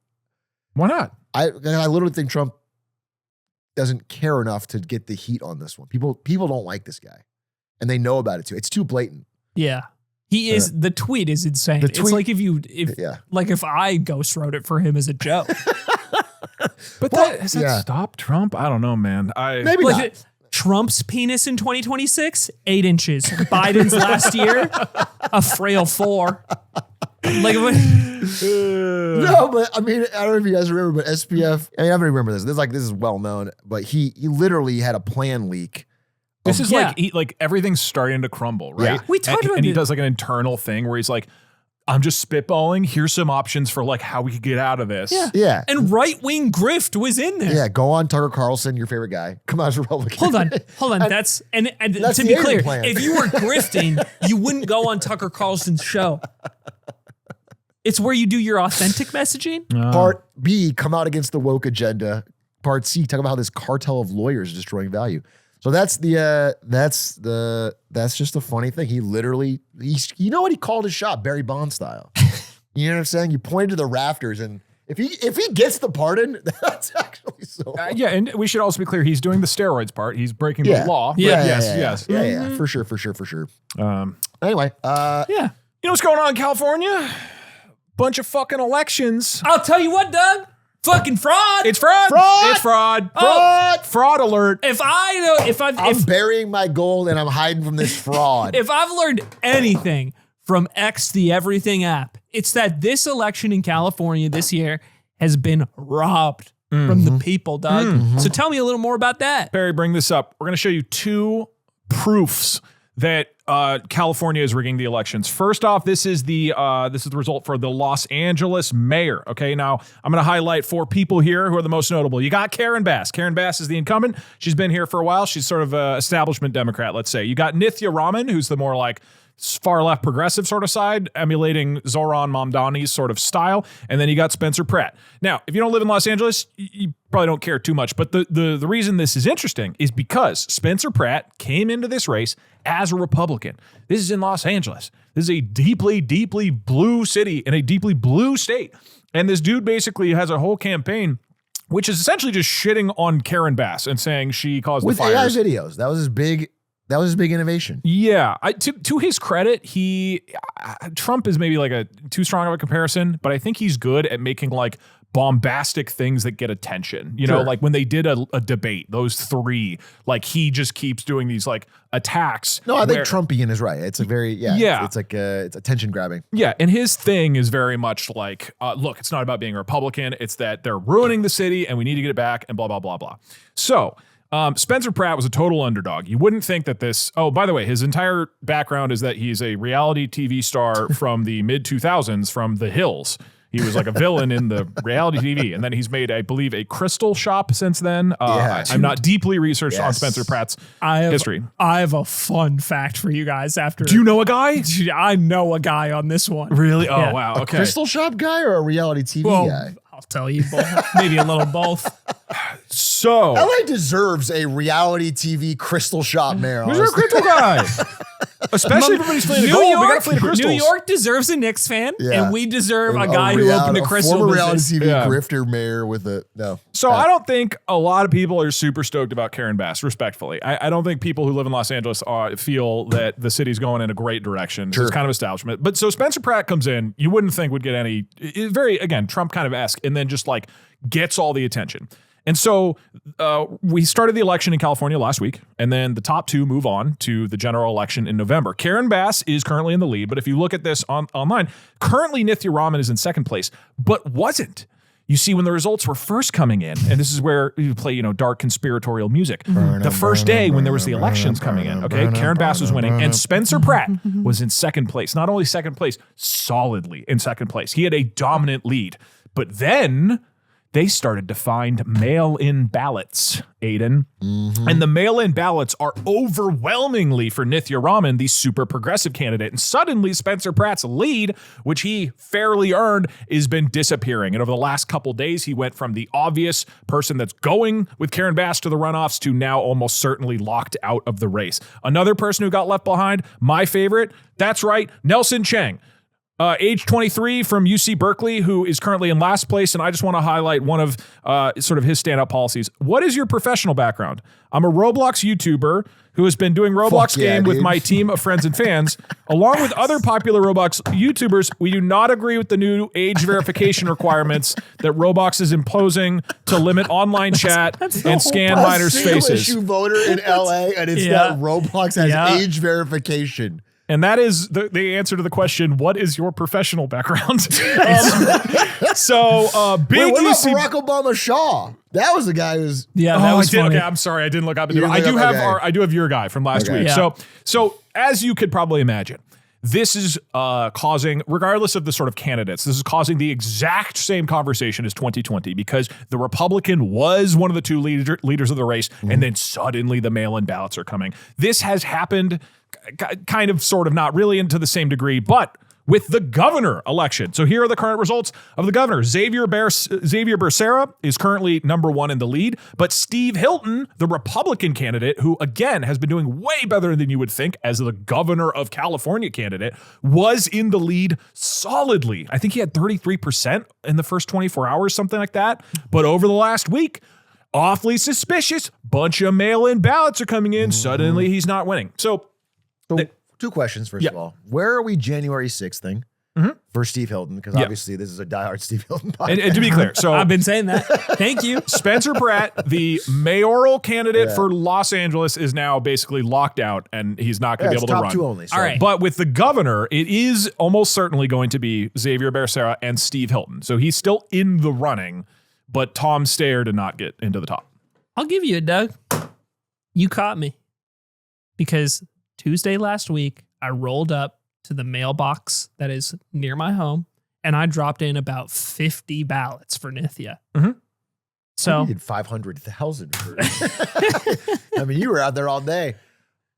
Why not? I literally think Trump doesn't care enough to get the heat on this one. People don't like this guy, and they know about it too. It's too blatant. Yeah, he is. The tweet is insane. It's like if I ghost wrote it for him as a joke. But has that stopped Trump? I don't know, man. Maybe not. Trump's penis in 2026, 8 inches. Biden's last year, a frail 4. Like, no, but I mean, I don't know if you guys remember, but SPF. I mean, I don't remember this. This is well known, but he literally had a plan leak. This is like everything's starting to crumble, right? Yeah. We talked about and he does like an internal thing where he's like, I'm just spitballing. Here's some options for like how we could get out of this. Yeah. And right-wing grift was in there. Yeah. Go on, Tucker Carlson, your favorite guy. Come on, as a Republican. Hold on. That's to be clear, if you were grifting, you wouldn't go on Tucker Carlson's show. It's where you do your authentic messaging. Part B, come out against the woke agenda. Part C, talk about how this cartel of lawyers is destroying value. So that's just a funny thing. He literally, you know what he called his shot? Barry Bonds style. You know what I'm saying? You pointed to the rafters and If he gets the pardon, that's actually so. Yeah, and we should also be clear. He's doing the steroids part. He's breaking the law. But yes. Yeah, for sure. Anyway, You know what's going on in California? Bunch of fucking elections. I'll tell you what, Doug. Fucking fraud. It's fraud. It's fraud. Fraud alert. I'm burying my gold and I'm hiding from this fraud. If I've learned anything from X, the Everything app, it's that this election in California this year has been robbed from the people, Doug. So tell me a little more about that. Barry, bring this up. We're going to show you 2 proofs that California is rigging the elections. First off, this is the result for the Los Angeles mayor. Okay, now I'm going to highlight 4 people here who are the most notable. You got Karen Bass. Karen Bass is the incumbent. She's been here for a while. She's sort of an establishment Democrat, let's say. You got Nithya Raman, who's the more like far left progressive sort of side, emulating Zohran Mamdani's sort of style. And then you got Spencer Pratt. Now, if you don't live in Los Angeles, you probably don't care too much. But the reason this is interesting is because Spencer Pratt came into this race as a Republican. This is in Los Angeles. This is a deeply, deeply blue city in a deeply blue state. And this dude basically has a whole campaign which is essentially just shitting on Karen Bass and saying she caused with the fires. AI videos. That was his big innovation. Yeah. To his credit, Trump is maybe like a too strong of a comparison, but I think he's good at making like bombastic things that get attention. You know, like when they did a debate, those 3, like he just keeps doing these like attacks. No, I think Trumpian is right. It's a very, it's like it's attention grabbing. Yeah. And his thing is very much like, look, it's not about being a Republican. It's that they're ruining the city and we need to get it back and blah, blah, blah, blah. So Spencer Pratt was a total underdog. You wouldn't think that this, by the way, his entire background is that he's a reality TV star from the mid 2000s from The Hills. He was like a villain in the reality TV. And then he's made, I believe, a crystal shop since then. I'm not deeply researched on Spencer Pratt's history. I have a fun fact for you guys after. Do you know a guy? I know a guy on this one. Really? Oh, wow. Okay. A crystal shop guy or a reality TV guy? I'll tell you both. Maybe a little both. So LA deserves a reality TV crystal shop mayor. Who's our crystal guy? Especially everybody's playing a gold. We got to play the crystals. New York deserves a Knicks fan, and we deserve a guy who opened a crystal former business. reality TV grifter mayor with a no. So I don't think a lot of people are super stoked about Karen Bass, respectfully. I don't think people who live in Los Angeles feel that the city's going in a great direction. It's kind of establishment. But so Spencer Pratt comes in, you wouldn't think would get any, very, again, Trump kind of esque, and then just like gets all the attention. And so we started the election in California last week, and then the top 2 move on to the general election in November. Karen Bass is currently in the lead, but if you look at this online, currently Nithya Raman is in second place, but wasn't. You see, when the results were first coming in, and this is where you play, dark conspiratorial music. The first day when there was the elections coming in, okay, Karen Bass was winning, and Spencer Pratt was in second place. Not only second place, solidly in second place. He had a dominant lead. But then they started to find mail-in ballots, Aiden. And the mail-in ballots are overwhelmingly for Nithya Raman, the super progressive candidate. And suddenly Spencer Pratt's lead, which he fairly earned, has been disappearing. And over the last couple days, he went from the obvious person that's going with Karen Bass to the runoffs to now almost certainly locked out of the race. Another person who got left behind, my favorite, that's right, Nelson Cheng. Age 23 from UC Berkeley, who is currently in last place. And I just want to highlight one of sort of his standout policies. What is your professional background? I'm a Roblox YouTuber who has been doing Roblox game with my team of friends and fans. Along with other popular Roblox YouTubers, we do not agree with the new age verification requirements that Roblox is imposing to limit online chat and scan minors' faces. Issue voter in LA, and it's that Roblox has age verification. And that is the answer to the question, what is your professional background? Big Wait, what about Barack Obama Shaw? That was the guy who's... Yeah, that was funny. Okay, I'm sorry. I didn't look up. I do have your guy from last week. Yeah. So as you could probably imagine, this is causing, regardless of the sort of candidates, this is causing the exact same conversation as 2020 because the Republican was one of the 2 leaders of the race, and then suddenly the mail-in ballots are coming. This has happened kind of, sort of, not really, and to the same degree, but with the governor election. So here are the current results of the governor. Xavier Becerra is currently number 1 in the lead, but Steve Hilton, the Republican candidate, who again has been doing way better than you would think as the governor of California candidate, was in the lead solidly. I think he had 33% in the first 24 hours, something like that. But over the last week, awfully suspicious. Bunch of mail-in ballots are coming in. Suddenly he's not winning. So 2 questions, first of all. Where are we January 6th thing for Steve Hilton? Because obviously this is a diehard Steve Hilton podcast. And to be clear, so I've been saying that. Thank you. Spencer Pratt, the mayoral candidate for Los Angeles, is now basically locked out, and he's not going to be able to run. Top 2 only. So. All right. But with the governor, it is almost certainly going to be Xavier Becerra and Steve Hilton. So he's still in the running, but Tom Steyer did not get into the top. I'll give you it, Doug. You caught me. Because Tuesday last week, I rolled up to the mailbox that is near my home, and I dropped in about 50 ballots for Nithya. So you did 500,000. I mean, you were out there all day.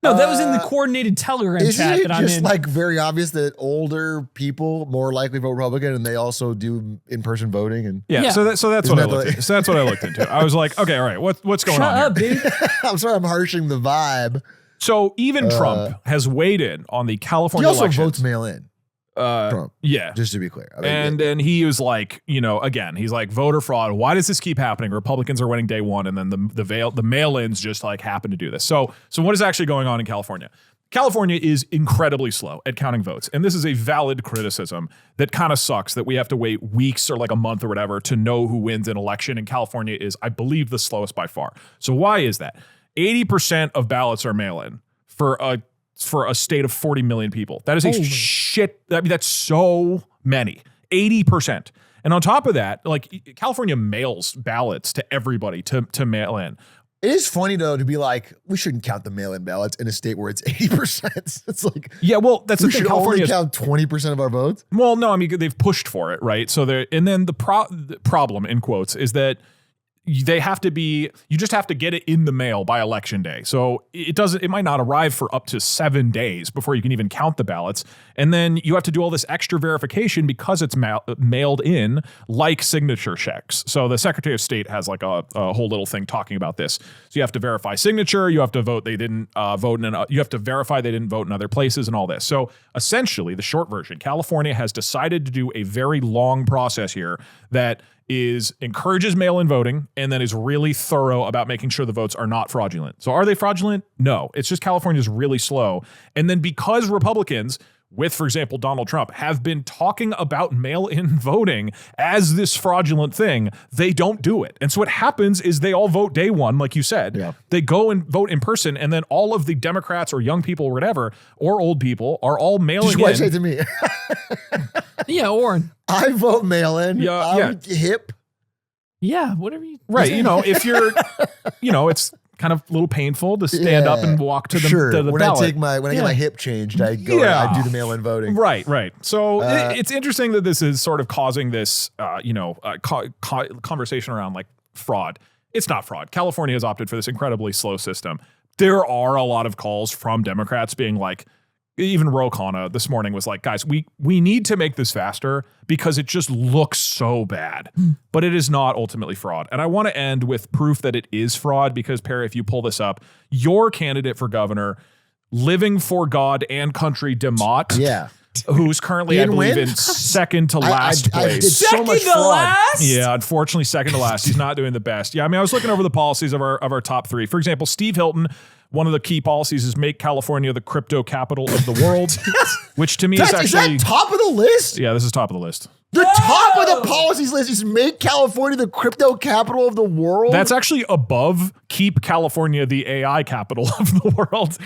no, that was in the coordinated Telegram Isn't chat it that I'm just in. like very obvious that older people more likely vote Republican, and they also do in-person voting? And Yeah. So that's what I that looked into. So that's what I looked into. I was like, okay, all right, what's going Shut on up, here? dude. I'm sorry, I'm harshing the vibe. So even Trump has weighed in on the He California also elections. votes mail-in. Trump, Yeah. just to be clear. I mean, And he was like, again, he's like, voter fraud. Why does this keep happening? Republicans are winning day one, and then the mail-ins just like happen to do this. So what is actually going on in California? California is incredibly slow at counting votes. And this is a valid criticism that kind of sucks that we have to wait weeks or like a month or whatever to know who wins an election. And California is, I believe, the slowest by far. So why is that? 80% of ballots are mail-in for a state of 40 million people. That is a shit. I mean, that's so many. 80%. And on top of that, like California mails ballots to everybody to mail in. it is funny though to be like, we shouldn't count the mail-in ballots in a state where it's 80%. It's like, Yeah, well, that's the we thing. should only California count 20% of our votes. Well, no, I mean, they've pushed for it, right? So and then the problem in quotes is that they have to be, you just have to get it in the mail by election day. So it might not arrive for up to 7 days before you can even count the ballots. And then you have to do all this extra verification because it's mailed in, like signature checks. So the Secretary of State has like a whole little thing talking about this. So you have to verify signature, you have to vote they didn't vote you have to verify they didn't vote in other places and all this. So essentially, the short version, California has decided to do a very long process here that encourages mail-in voting and then is really thorough about making sure the votes are not fraudulent. So are they fraudulent? No. It's just California's really slow. And then because Republicans, with, for example, Donald Trump, have been talking about mail-in voting as this fraudulent thing, they don't do it. And so what happens is they all vote day one, like you said. Yeah. They go and vote in person, and then all of the Democrats or young people or whatever, or old people, are all mailing Just what in. you say to me. Yeah, Warren. I vote mail-in. Yeah, I'm hip. Yeah, whatever you. Right. If you're, it's kind of a little painful to stand up and walk to the, sure. to the when ballot. I get my hip changed, I go. Yeah. I do the mail-in voting. Right. So it's interesting that this is sort of causing this, conversation around like fraud. It's not fraud. California has opted for this incredibly slow system. There are a lot of calls from Democrats being like, even Ro Khanna this morning was like, guys, we need to make this faster because it just looks so bad, but it is not ultimately fraud. And I want to end with proof that it is fraud because, Perry, if you pull this up, your candidate for governor, living for God and country DeMott, Yeah. who's currently, Ian I believe, Wynn? in second to last I did place. so much fraud. Yeah, unfortunately, second to last. He's not doing the best. Yeah, I mean, I was looking over the policies of our top three. For example, Steve Hilton, one of the key policies is make California the crypto capital of the world, which to me is Is actually that top of the list? Yeah, this is top of the list. The top of the policies list is make California the crypto capital of the world. That's actually above keep California the AI capital of the world.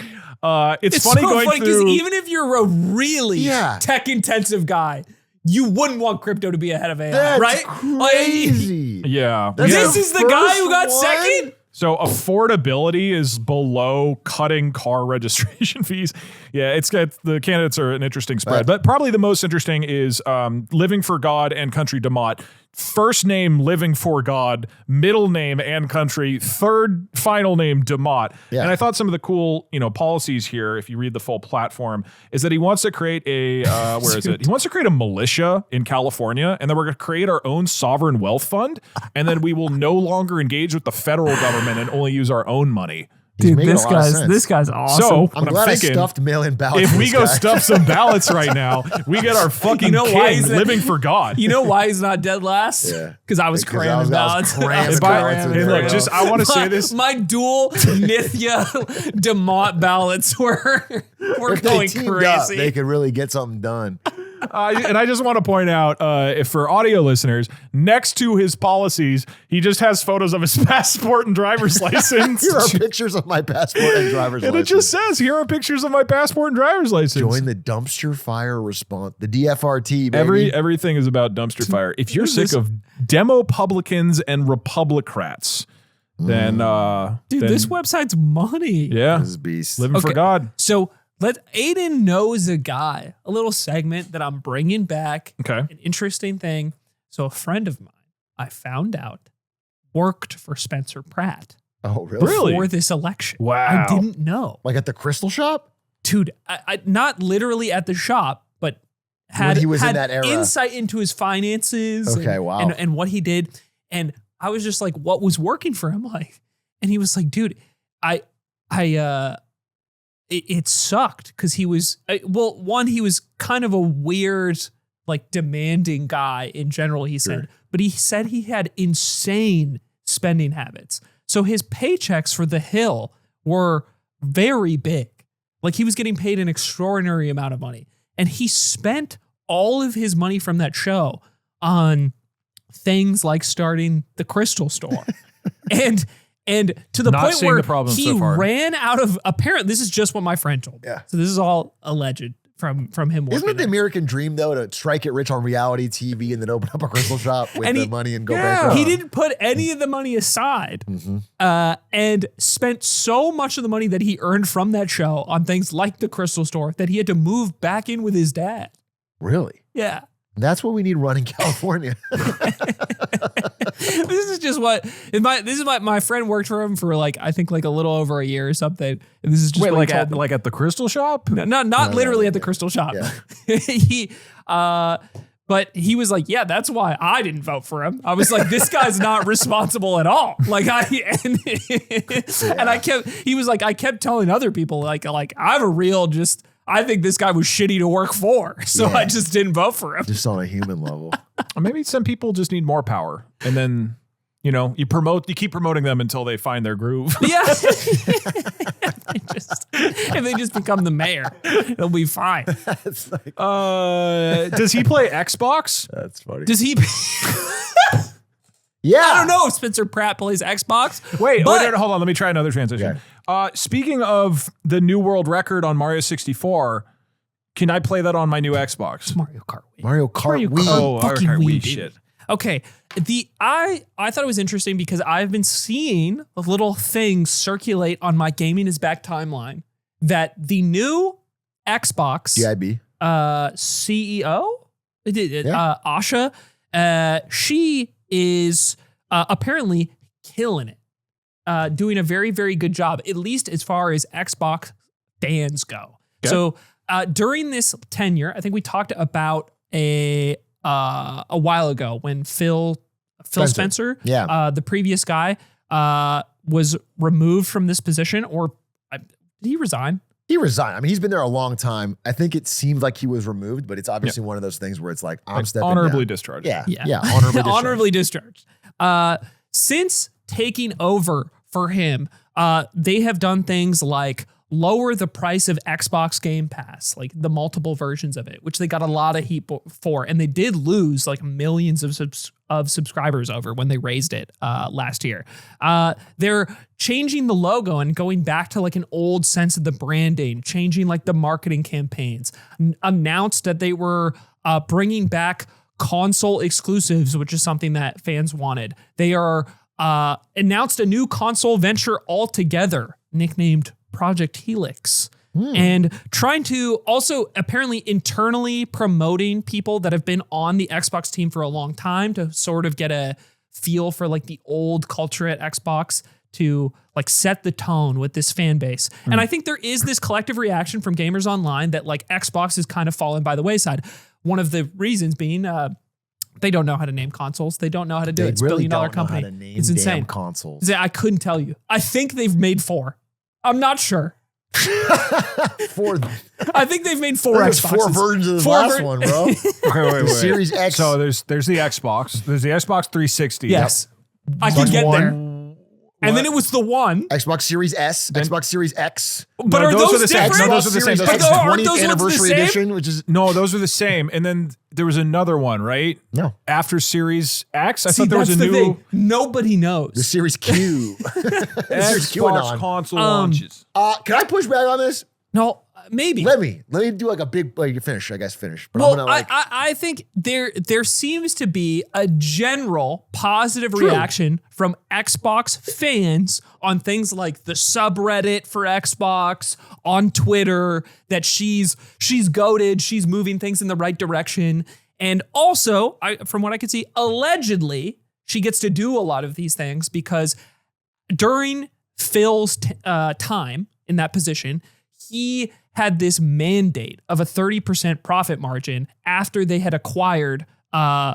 It's funny so going funny because through. even if you're a really tech intensive guy, you wouldn't want crypto to be ahead of AI, That's right? crazy. Yeah. This is the guy who got First one? second. So affordability is below cutting car registration fees. Yeah, the candidates are an interesting spread, but probably the most interesting is living for God and country DeMott first name Living for God, middle name and country, third final name Demott. Yeah. And I thought some of the cool, policies here, if you read the full platform, is that he wants to create a where is it? He wants to create a militia in California, and then we're going to create our own sovereign wealth fund, and then we will no longer engage with the federal government and only use our own money. Dude, making a lot of sense. this guy's awesome. So I'm what glad I thinking, stuffed mail-in ballots. if for we this go guy. stuff some ballots right now, we get our fucking You know why king he's a- living for God. You know why he's not dead last? Yeah. Because I was Because I cramming was ballots. cramming If I- ballots in hey, there. look, just I want to say this. My dual Nithya Demott ballots were if they going teamed up, crazy. they could really get something done. And I just want to point out, if for audio listeners, next to his policies, he just has photos of his passport and driver's license. Here are pictures of my passport and driver's And license. it just says, here are pictures of my passport and driver's license. Join the dumpster fire response, the DFRT, baby. Everything is about dumpster fire. If you're Dude, sick of Demopublicans and Republicrats, then Dude, this website's money. yeah, This is beast. living for Okay. God. So Aiden knows a guy, a little segment that I'm bringing back. Okay. An interesting thing. So a friend of mine, I found out, worked for Spencer Pratt Oh, really? Really? for this election. Wow. I didn't know. Like at the crystal shop? Dude, I not literally at the shop, but had, When he was in had that era. insight into his finances Okay, and, wow. and what he did. And I was just like, what was working for him? Like, and he was like, dude, it sucked because he was, one, he was kind of a weird, like demanding guy in general, he said, but he said he had insane spending habits. So his paychecks for The Hill were very big. Like he was getting paid an extraordinary amount of money. And he spent all of his money from that show on things like starting the Crystal Store. and to the Not point seeing where the problem he so far. ran out of, apparently, this is just what my friend told me. Yeah. So this is all alleged from him working Isn't it the there. American dream, though, to strike it rich on reality TV and then open up a crystal shop with And the he- money and go Yeah. bankrupt? He didn't put any of the money aside and spent so much of the money that he earned from that show on things like the Crystal Store that he had to move back in with his dad. Really? Yeah. That's what we need running California. This is just what my friend worked for him for like I think like a little over a year or something. And this is just Wait, what like he told me. like at the crystal shop? No, not literally at the Crystal Shop. Yeah. But he was like, yeah, that's why I didn't vote for him. I was like, this guy's not responsible at all. Like he was like, I kept telling other people like I have a real I think this guy was shitty to work for. So I just didn't vote for him. Just on a human level. Or maybe some people just need more power, and then you keep promoting them until they find their groove. Yeah. If they just become the mayor, it'll be fine. It's like, Does he play Xbox? that's funny. Does he? Yeah. I don't know if Spencer Pratt plays Xbox. Wait, but- hold on. Let me try another transition. Speaking of the new world record on Mario 64, can I play that on my new Xbox? Mario Kart Wii. Mario Kart Wii. Oh, fucking okay, Wii, Wii dude. shit. Okay. I thought it was interesting because I've been seeing little things circulate on my Gaming is Back timeline that the new Xbox GIB. CEO, Asha, she is apparently killing it, doing a very, very good job, at least as far as Xbox fans go. Okay. So during this tenure, I think we talked about a while ago when Phil Spencer, the previous guy, was removed from this position, or did he resign? He resigned. I mean, he's been there a long time. I think it seemed like he was removed, but it's obviously one of those things where it's like, I'm stepping Honorably down. discharged. Yeah. Yeah. Honorably discharged. Honorably discharged. Since taking over for him, they have done things like lower the price of Xbox Game Pass, like the multiple versions of it, which they got a lot of heat for. And they did lose like millions of subscribers over when they raised it last year. They're changing the logo and going back to like an old sense of the branding, changing like the marketing campaigns, announced that they were bringing back console exclusives, which is something that fans wanted. They are announced a new console venture altogether, nicknamed Project Helix. and trying to also apparently internally promoting people that have been on the Xbox team for a long time to sort of get a feel for like the old culture at Xbox to like set the tone with this fan base. And I think there is this collective reaction from gamers online that like Xbox is kind of fallen by the wayside. One of the reasons being they don't know how to name consoles. They don't know how to do it. It's a really billion-dollar don't know how company. to name It's insane. damn consoles. I couldn't tell you. I think they've made 4. I'm not sure. For I think they've made 4 there's Xboxes. 4 versions of the 4 last one, bro. Okay, wait. Series X. So there's the Xbox. There's the Xbox 360. Yes. I can Xbox get there. One, And then it was the 1. Xbox Series S, Xbox Series X. But No, are those are those the same. different? No, those are the same. Series Those X, are the- Aren't 20th those ones the anniversary same? edition, which is No, those are the same. And then there was another one, right? no After Series X, I See, thought there was that's a the new thing. Nobody knows. the Series Q. The Series Xbox QAnon. console launches. Can I push back on this? No, maybe. Let me do like a big like finish. I guess finish. But Well, I'm gonna like I think there seems to be a general positive reaction from Xbox fans on things like the subreddit for Xbox, on Twitter, that she's goated, she's moving things in the right direction. And also, from what I could see, allegedly, she gets to do a lot of these things because during Phil's time in that position, he had this mandate of a 30% profit margin after they had acquired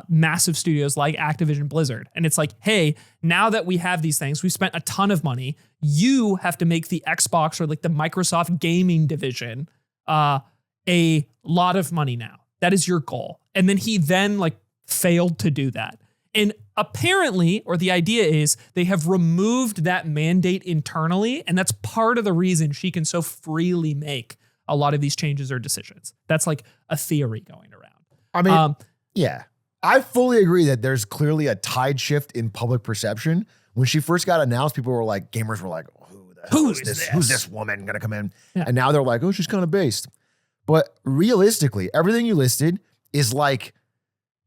massive studios like Activision Blizzard. And it's like, hey, now that we have these things, we spent a ton of money. You have to make the Xbox or like the Microsoft gaming division a lot of money now. That is your goal. And then he like failed to do that. And apparently, or the idea is, they have removed that mandate internally, and that's part of the reason she can so freely make a lot of these changes or decisions. That's like a theory going around. I mean, yeah, I fully agree that there's clearly a tide shift in public perception. When she first got announced, people were like, gamers were like, who the hell is this? Who's this woman gonna come in? Yeah. And now they're like, oh, she's kind of based. But realistically, everything you listed is like,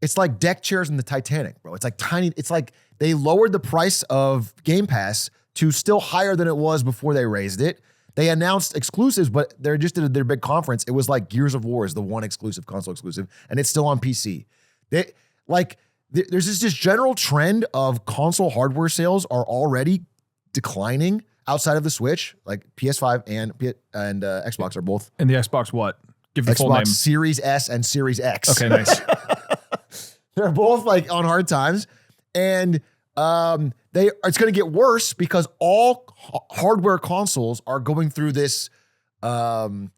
it's like deck chairs in the Titanic, bro. It's like tiny. It's like they lowered the price of Game Pass to still higher than it was before they raised it. They announced exclusives, but they just did their big conference. It was like Gears of War is the one exclusive, console exclusive, and it's still on PC. There's this general trend of console hardware sales are already declining outside of the Switch. Like PS5 and Xbox are both. And the Xbox what? Give the full name. Xbox Series S and Series X. Okay, nice. They're both like on hard times, and it's going to get worse because all hardware consoles are going through this RAM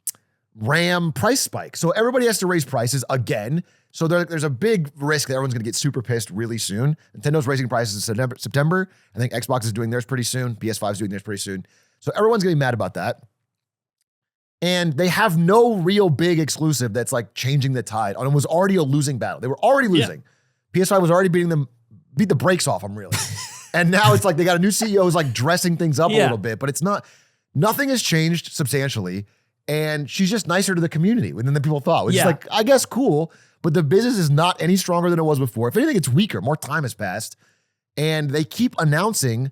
price spike. So everybody has to raise prices again. So there's a big risk that everyone's going to get super pissed really soon. Nintendo's raising prices in September. I think Xbox is doing theirs pretty soon. PS5 is doing theirs pretty soon. So everyone's going to be mad about that. And they have no real big exclusive that's like changing the tide. And it was already a losing battle. They were already losing. Yeah. PS5 was already beat the brakes off them, really. And now it's like they got a new CEO who's like dressing things up a little bit, but nothing has changed substantially. And she's just nicer to the community than the people thought, which is like, I guess cool, but the business is not any stronger than it was before. If anything, it's weaker. More time has passed. And they keep announcing,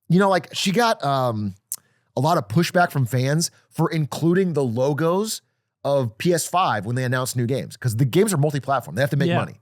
like she got a lot of pushback from fans for including the logos of PS5 when they announce new games, because the games are multi-platform. They have to make money.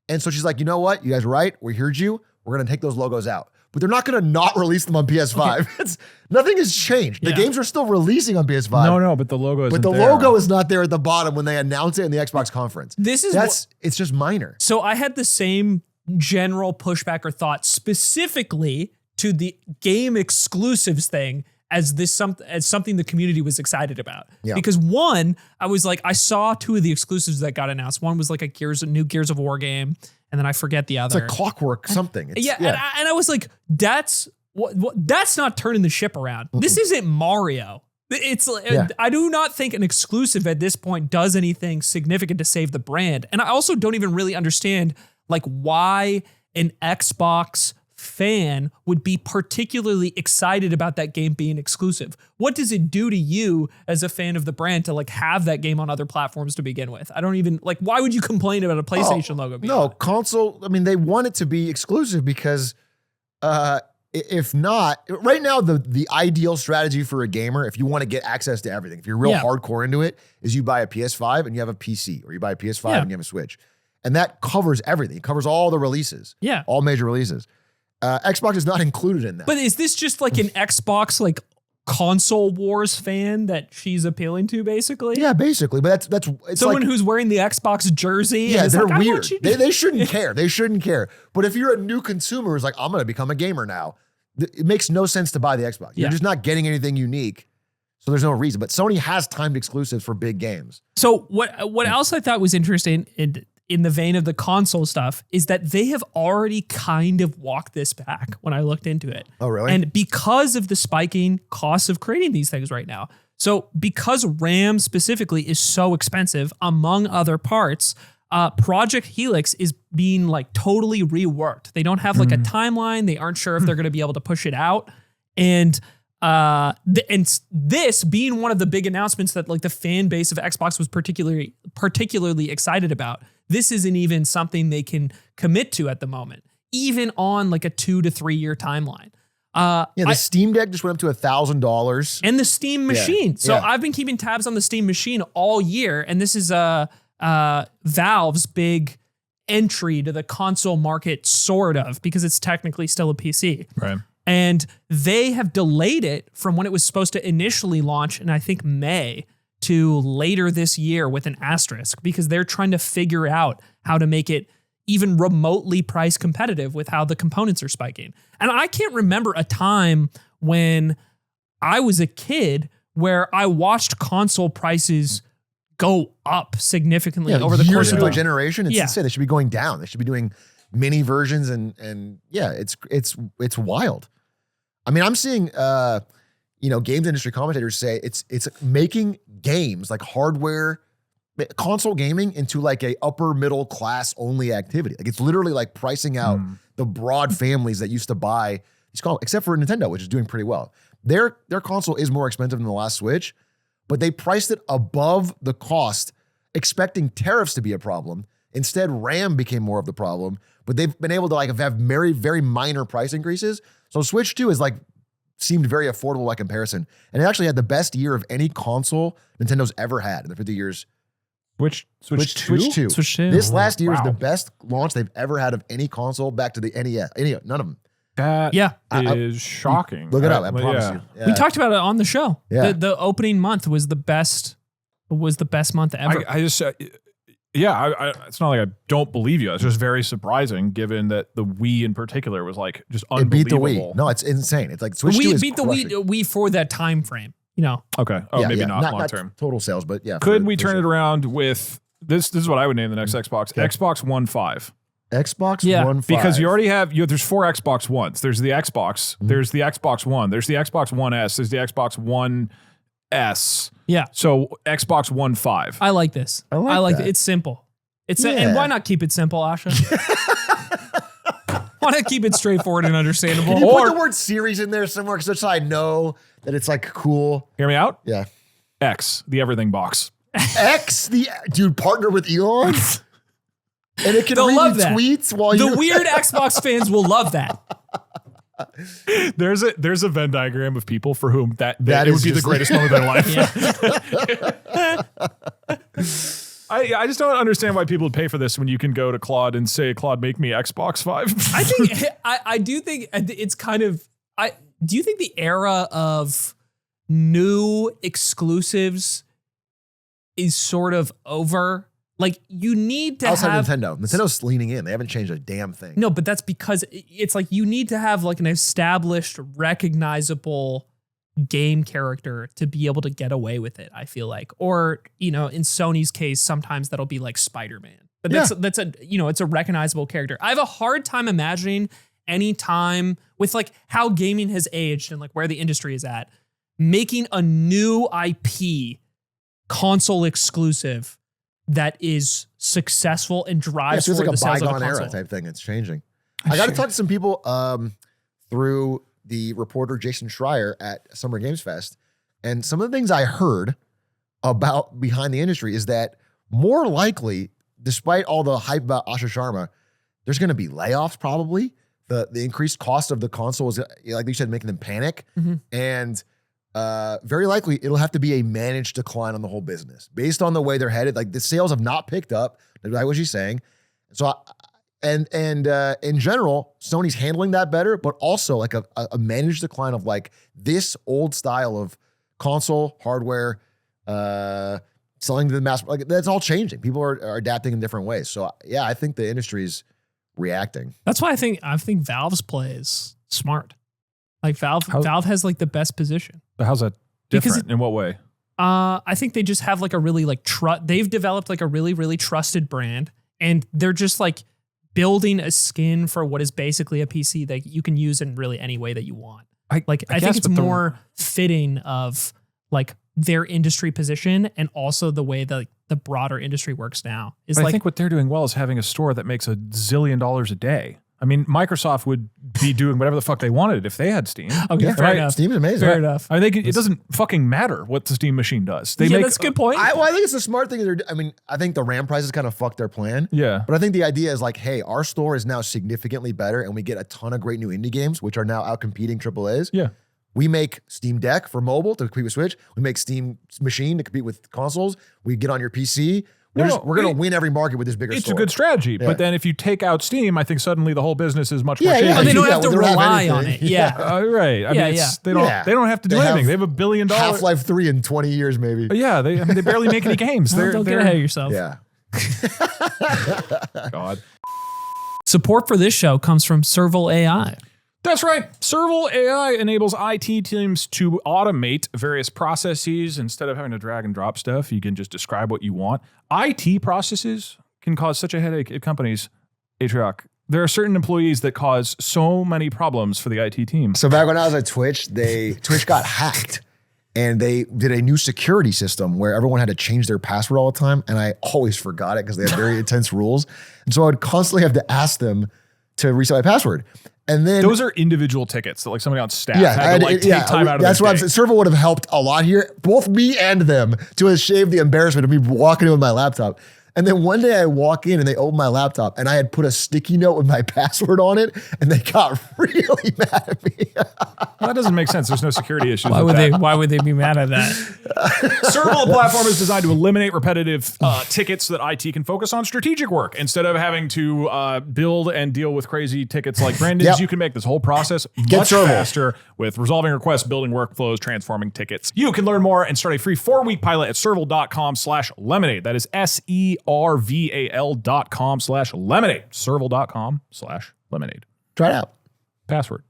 And so she's like, you know what? You guys are right. We heard you. We're going to take those logos out. But they're not going to not release them on PS5. Okay. Nothing has changed. The games are still releasing on PS5. No, but the logo isn't But the there. logo is not there at the bottom when they announce it in the Xbox conference. It's just minor. So I had the same general pushback or thought specifically to the game exclusives thing as something the community was excited about. Yeah. Because one, I was like, I saw 2 of the exclusives that got announced. One was like a new Gears of War game, and then I forget the other. It's like Clockwork something. And I was like, that's not turning the ship around. Mm-mm. This isn't Mario. I do not think an exclusive at this point does anything significant to save the brand. And I also don't even really understand like why an Xbox fan would be particularly excited about that game being exclusive. What does it do to you as a fan of the brand to like have that game on other platforms to begin with? I don't even like, why would you complain about a PlayStation logo being on it? Console, I mean, they want it to be exclusive because if not, right now, the ideal strategy for a gamer, if you want to get access to everything, if you're real hardcore into it, is you buy a PS5 and you have a PC, or you buy a PS5 and you have a Switch. And that covers everything. It covers all the releases. Yeah. All major releases. Xbox is not included in that. But is this just like an Xbox like console wars fan that she's appealing to, basically? Yeah, basically. But that's it's someone like, who's wearing the Xbox jersey. Yeah, and they're like, weird. They shouldn't care. They shouldn't care. But if you're a new consumer who's like, I'm going to become a gamer now, it makes no sense to buy the Xbox. You're just not getting anything unique. So there's no reason. But Sony has timed exclusives for big games. So what else I thought was interesting in the vein of the console stuff is that they have already kind of walked this back when I looked into it. Oh, really? And because of the spiking costs of creating these things right now. So because RAM specifically is so expensive, among other parts, Project Helix is being like totally reworked. They don't have like a timeline. They aren't sure if they're going to be able to push it out. And this being one of the big announcements that like the fan base of Xbox was particularly excited about. This isn't even something they can commit to at the moment, even on like a 2 to 3 year timeline. The Steam Deck just went up to $1,000. And the Steam machine. So yeah. I've been keeping tabs on the Steam machine all year, and this is Valve's big entry to the console market, sort of, because it's technically still a PC. Right. And they have delayed it from when it was supposed to initially launch in, I think, May to later this year with an asterisk, because they're trying to figure out how to make it even remotely price competitive with how the components are spiking. And I can't remember a time when I was a kid where I watched console prices go up significantly over the course of a generation. It's insane. They should be going down. They should be doing mini versions and it's wild. I mean, I'm seeing games industry commentators say it's making games like hardware, console gaming into like a upper middle class only activity. Like it's literally like pricing out the broad families that used to buy these consoles, except for Nintendo, which is doing pretty well. Their console is more expensive than the last Switch, but they priced it above the cost, expecting tariffs to be a problem. Instead, RAM became more of the problem, but they've been able to like have very, very minor price increases. So Switch 2 is like seemed very affordable by comparison. And it actually had the best year of any console Nintendo's ever had in the 50 years. Switch 2? Switch 2. This last year is the best launch they've ever had of any console back to the NES. None of them. That is shocking. Look it up. I promise you. Yeah. We talked about it on the show. Yeah. The opening month was the best month ever. It's not like I don't believe you. It's just very surprising given that the Wii in particular was like just unbelievable. It beat the Wii. No, it's insane. It's like Switch 2 is beat the Wii for that time frame. Okay. Maybe not long term. Total sales, but yeah. Could we turn it around with this? This is what I would name the next Xbox. Okay. Xbox One 5. Xbox One 5. Because you already have, there's 4 Xbox Ones. There's the Xbox. There's the Xbox One. There's the Xbox One S. There's the Xbox One S. Yeah. So Xbox One 5. I like this. I like it. It's simple. Yeah. And why not keep it simple, Asha? Why not keep it straightforward and understandable? Can you put the word series in there somewhere so I know that it's like cool? Hear me out? Yeah. X, the everything box. X, dude, partner with Elon? And it can They'll read love you that. tweets while The weird Xbox fans will love that. There's a Venn diagram of people for whom that That it is would be the just- greatest moment of their life. I just don't understand why people would pay for this when you can go to Claude and say, Claude, make me Xbox 5. I do think it's kind of, do you think the era of new exclusives is sort of over? Like you need to outside have Nintendo. Nintendo's leaning in. They haven't changed a damn thing. No, but that's because it's like you need to have like an established, recognizable game character to be able to get away with it, I feel like. Or, in Sony's case, sometimes that'll be like Spider-Man. But that's it's a recognizable character. I have a hard time imagining any time with like how gaming has aged and like where the industry is at, making a new IP console exclusive that is successful and drives so it's forward like the a sales of the bygone era console. type thing. It's changing. I got to talk to some people through the reporter Jason Schreier at Summer Games Fest. And some of the things I heard about behind the industry is that more likely, despite all the hype about Asha Sharma, there's going to be layoffs probably the increased cost of the console is, like you said, making them panic. And very likely it'll have to be a managed decline on the whole business based on the way they're headed. Like the sales have not picked up, like what she's saying. So, in general, Sony's handling that better, but also like a managed decline of like this old style of console hardware, selling to the mass, like that's all changing. People are adapting in different ways. So yeah, I think the industry's reacting. That's why I think Valve's play is smart. Like Valve has like the best position. How's that different? In what way? I think they just have like a really like they've developed like a really, really trusted brand, and they're just like building a skin for what is basically a PC that you can use in really any way that you want. I think it's more fitting of like their industry position and also the way that the broader industry works now. I think what they're doing well is having a store that makes $1 zillion a day. I mean, Microsoft would be doing whatever the fuck they wanted if they had Steam. Okay, fair enough. Steam's amazing. Fair enough. I think it doesn't fucking matter what the Steam machine does. That's a good point. I think it's a smart thing. I think the RAM prices kind of fucked their plan. Yeah. But I think the idea is like, hey, our store is now significantly better and we get a ton of great new indie games, which are now out-competing AAAs. Yeah. We make Steam Deck for mobile to compete with Switch. We make Steam Machine to compete with consoles. We get on your PC. We're going to win every market with this bigger store. It's a good strategy. Yeah. But then if you take out Steam, I think suddenly the whole business is much more shady. And they don't have to rely on it. Yeah. Right. I mean, they don't have to do anything. They have $1 billion. Half-Life 3 in 20 years, maybe. Yeah. They barely make any games. Don't get ahead of yourself. Yeah. God. Support for this show comes from Serval AI. That's right. Serval AI enables IT teams to automate various processes. Instead of having to drag and drop stuff, you can just describe what you want. IT processes can cause such a headache at companies. Atrioc, there are certain employees that cause so many problems for the IT team. So back when I was at Twitch, Twitch got hacked. And they did a new security system where everyone had to change their password all the time. And I always forgot it because they had very intense rules. And so I would constantly have to ask them to reset my password. And then those are individual tickets that like somebody on staff had to take time out of that's their what day. I'm saying. Serval would have helped a lot here, both me and them, to have shaved the embarrassment of me walking in with my laptop. And then one day I walk in and they open my laptop and I had put a sticky note with my password on it and they got really mad at me. That doesn't make sense. There's no security issues. Why would they be mad at that? Serval platform is designed to eliminate repetitive tickets so that IT can focus on strategic work. Instead of having to build and deal with crazy tickets like Brandon's, you can make this whole process much faster with resolving requests, building workflows, transforming tickets. You can learn more and start a free 4-week pilot at serval.com/lemonade. That is serval.com/lemonade. serval.com/lemonade. Try it out. Password.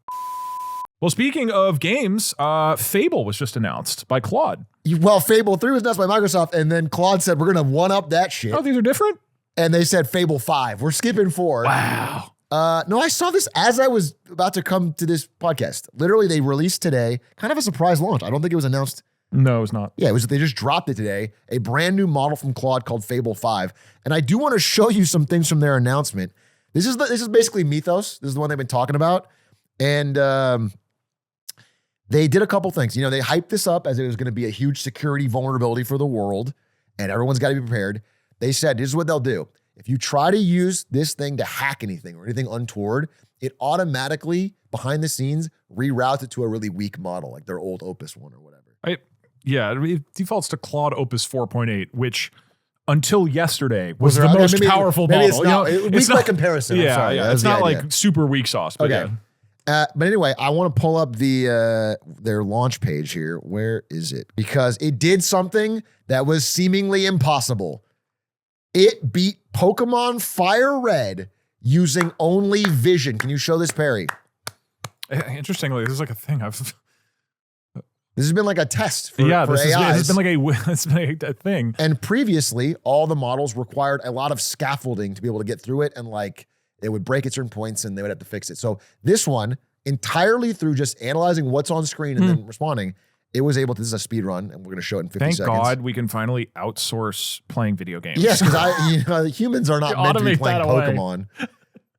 Well, speaking of games, Fable was just announced by Claude. Well, Fable 3 was announced by Microsoft, and then Claude said, we're going to one-up that shit. Oh, these are different? And they said Fable 5. We're skipping 4. Wow. No, I saw this as I was about to come to this podcast. Literally, they released today, kind of a surprise launch. I don't think it was announced. No, it was not. Yeah, they just dropped it today. A brand new model from Claude called Fable 5. And I do want to show you some things from their announcement. This is basically Mythos. This is the one they've been talking about. And they did a couple things. You know, they hyped this up as it was going to be a huge security vulnerability for the world, and everyone's got to be prepared. They said, this is what they'll do. If you try to use this thing to hack anything or anything untoward, it automatically, behind the scenes, reroutes it to a really weak model, like their old Opus one or whatever. It defaults to Claude Opus 4.8, which until yesterday was the most powerful model. It's not, weak by comparison. Yeah, I'm sorry. yeah. It's not like super weak sauce, but okay. But anyway, I want to pull up their launch page here. Where is it? Because it did something that was seemingly impossible. It beat Pokemon Fire Red using only vision. Can you show this, Perry? Interestingly, this is like a thing This has been like a test for AIs. This has been like a thing. And previously, all the models required a lot of scaffolding to be able to get through it, and like it would break at certain points and they would have to fix it. So this one, entirely through just analyzing what's on screen and then responding, it was able to, this is a speed run, and we're going to show it in 50 seconds. Thank God we can finally outsource playing video games. Yes, because humans are not meant to be playing Pokemon.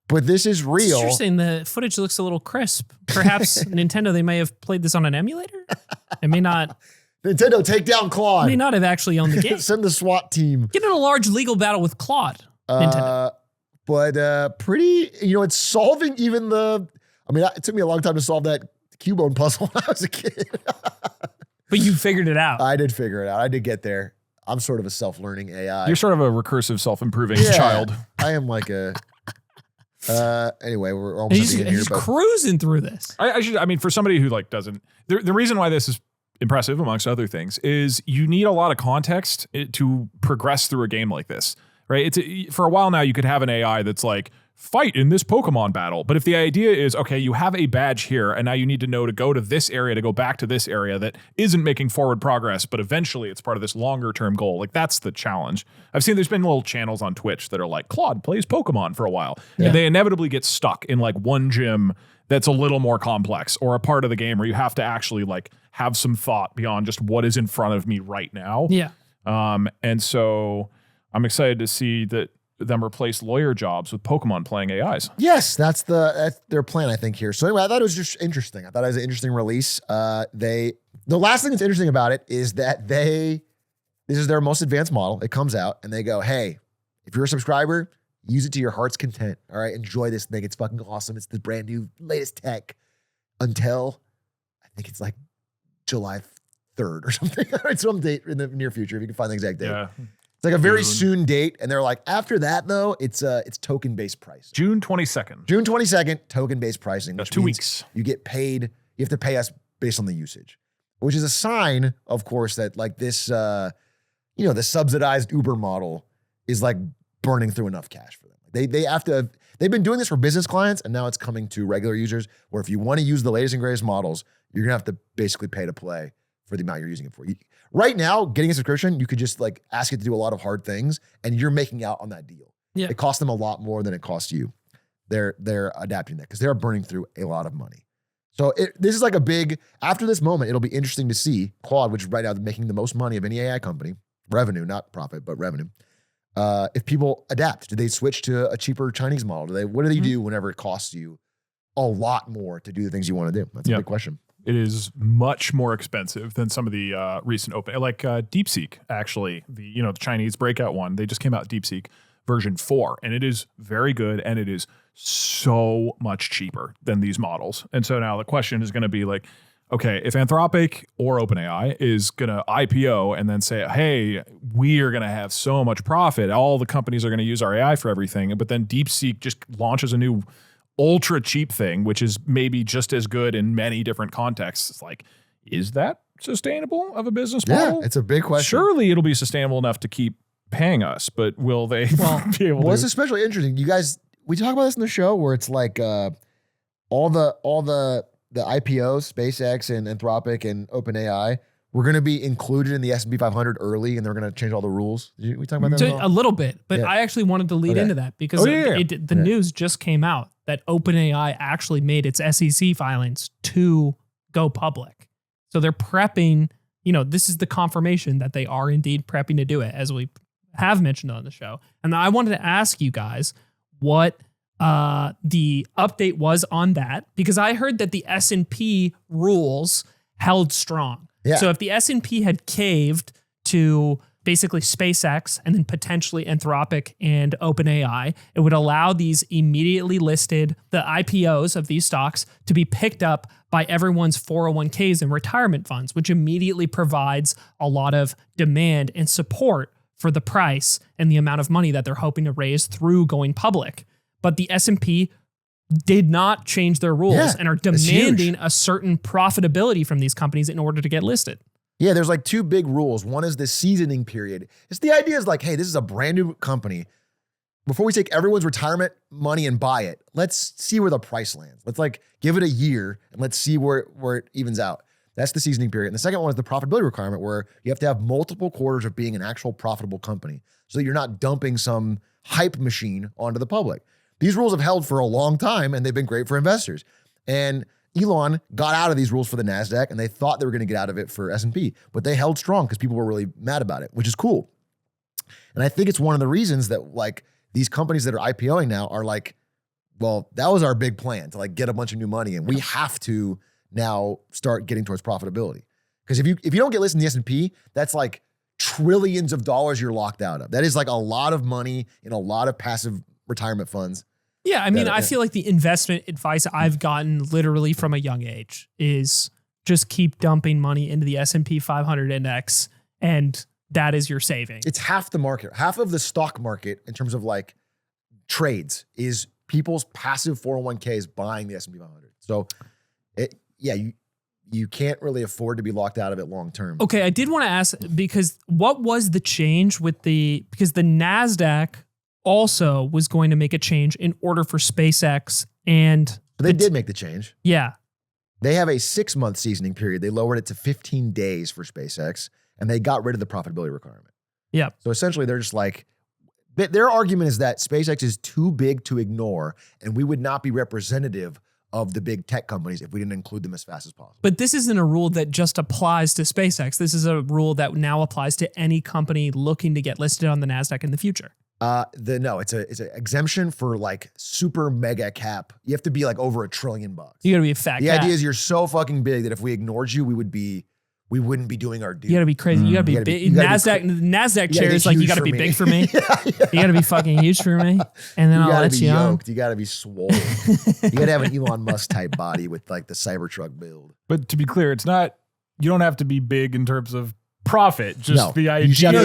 But this is real. It's interesting. The footage looks a little crisp. Perhaps Nintendo, they may have played this on an emulator. It may not. Nintendo, take down Claude. May not have actually owned the game. Send the SWAT team. Get in a large legal battle with Claude. Nintendo. but pretty, it's solving even it took me a long time to solve that Cubone puzzle when I was a kid. But you figured it out. I did figure it out. I did get there. I'm sort of a self-learning AI. You're sort of a recursive, self-improving child. I am like a... anyway, we're almost at the end here. He's cruising through this. I mean, for somebody who doesn't... The reason why this is impressive, amongst other things, is you need a lot of context to progress through a game like this, right? For a while now, you could have an AI that's like, fight in this Pokemon battle. But if the idea is, okay, you have a badge here, and now you need to know to go to this area to go back to this area that isn't making forward progress, but eventually it's part of this longer term goal. That's the challenge. I've seen there's been little channels on Twitch that are like, Claude plays Pokemon for a while. Yeah. And they inevitably get stuck in one gym that's a little more complex, or a part of the game where you have to actually have some thought beyond just what is in front of me right now. Yeah. And so I'm excited to see them replace lawyer jobs with Pokemon playing AIs. Yes, that's their plan, I think, here. So anyway, I thought it was just interesting. I thought it was an interesting release. The last thing that's interesting about it is that this is their most advanced model. It comes out and they go, hey, if you're a subscriber, use it to your heart's content. All right, enjoy this thing. It's fucking awesome. It's the brand new latest tech until I think it's July 3rd or something. It's some date in the near future if you can find the exact date. Yeah. It's a very soon date. And they're like, after that though, it's token-based price. June 22nd. June 22nd, token-based pricing. That's which 2 means weeks. You get paid, you have to pay us based on the usage, which is a sign, of course, that this, the subsidized Uber model is burning through enough cash for them. They've been doing this for business clients, and now it's coming to regular users where if you want to use the latest and greatest models, you're going to have to basically pay to play for the amount you're using it for. Right now, getting a subscription, you could just ask it to do a lot of hard things, and you're making out on that deal. Yeah. It costs them a lot more than it costs you. They're adapting that because they're burning through a lot of money. So this is a big, after this moment, it'll be interesting to see Claude, which right now is making the most money of any AI company, revenue, not profit, but revenue. If people adapt, do they switch to a cheaper Chinese model? What do they do whenever it costs you a lot more to do the things you want to do? That's a big question. It is much more expensive than some of the recent open, DeepSeek, actually, the Chinese breakout one. They just came out DeepSeek version 4, and it is very good, and it is so much cheaper than these models. And so now the question is going to be okay, if Anthropic or OpenAI is going to IPO and then say, hey, we are going to have so much profit, all the companies are going to use our AI for everything, but then DeepSeek just launches a new ultra cheap thing, which is maybe just as good in many different contexts. It's is that sustainable of a business model? Yeah, it's a big question. Surely it'll be sustainable enough to keep paying us, but will they be able to? Well, it's especially interesting. You guys, we talk about this in the show where it's all the IPOs, SpaceX and Anthropic and OpenAI, we're going to be included in the S&P 500 early, and they're going to change all the rules. Did we talk about that at all? A little bit, but I actually wanted to lead into that because the news just came out that OpenAI actually made its SEC filings to go public. So they're prepping, this is the confirmation that they are indeed prepping to do it, as we have mentioned on the show. And I wanted to ask you guys what the update was on that, because I heard that the S&P rules held strong. Yeah. So if the S&P had caved to basically SpaceX and then potentially Anthropic and OpenAI, it would allow these immediately listed, the IPOs of these stocks, to be picked up by everyone's 401ks and retirement funds, which immediately provides a lot of demand and support for the price and the amount of money that they're hoping to raise through going public. But the S&P did not change their rules and are demanding a certain profitability from these companies in order to get listed. Yeah, there's two big rules. One is the seasoning period. It's the idea is hey, this is a brand new company. Before we take everyone's retirement money and buy it, let's see where the price lands. Let's give it a year and let's see where it evens out. That's the seasoning period. And the second one is the profitability requirement, where you have to have multiple quarters of being an actual profitable company so that you're not dumping some hype machine onto the public. These rules have held for a long time, and they've been great for investors. And Elon got out of these rules for the NASDAQ, and they thought they were going to get out of it for S&P, but they held strong because people were really mad about it, which is cool. And I think it's one of the reasons that these companies that are IPOing now are well, that was our big plan to get a bunch of new money, and we have to now start getting towards profitability. Because if you don't get listed in the S&P, that's trillions of dollars you're locked out of. That is a lot of money in a lot of passive retirement funds. Yeah, I mean, I feel like the investment advice I've gotten literally from a young age is just keep dumping money into the S&P 500 index, and that is your saving. It's half the market. Half of the stock market in terms of like trades is people's passive 401ks buying the S&P 500. So, you can't really afford to be locked out of it long term. Okay, I did want to ask, because what was the change because the NASDAQ also was going to make a change in order for SpaceX and... So they did make the change. Yeah. They have a 6-month seasoning period. They lowered it to 15 days for SpaceX, and they got rid of the profitability requirement. Yeah. So essentially, they're just like, their argument is that SpaceX is too big to ignore, and we would not be representative of the big tech companies if we didn't include them as fast as possible. But this isn't a rule that just applies to SpaceX. This is a rule that now applies to any company looking to get listed on the NASDAQ in the future. It's an exemption for like super mega cap. You have to be like over $1 trillion. You gotta be a fat The cat. idea is you're so fucking big that if we ignored you, we wouldn't be doing our duty. You gotta be crazy. You gotta be big. NASDAQ chair is like, you gotta be big for me. You gotta be fucking huge for me. And then I'll let you on. Yoked. You gotta be swole. You gotta have an Elon Musk type body with like the Cybertruck build. But to be clear, it's not, you don't have to be big in terms of profit, just the idea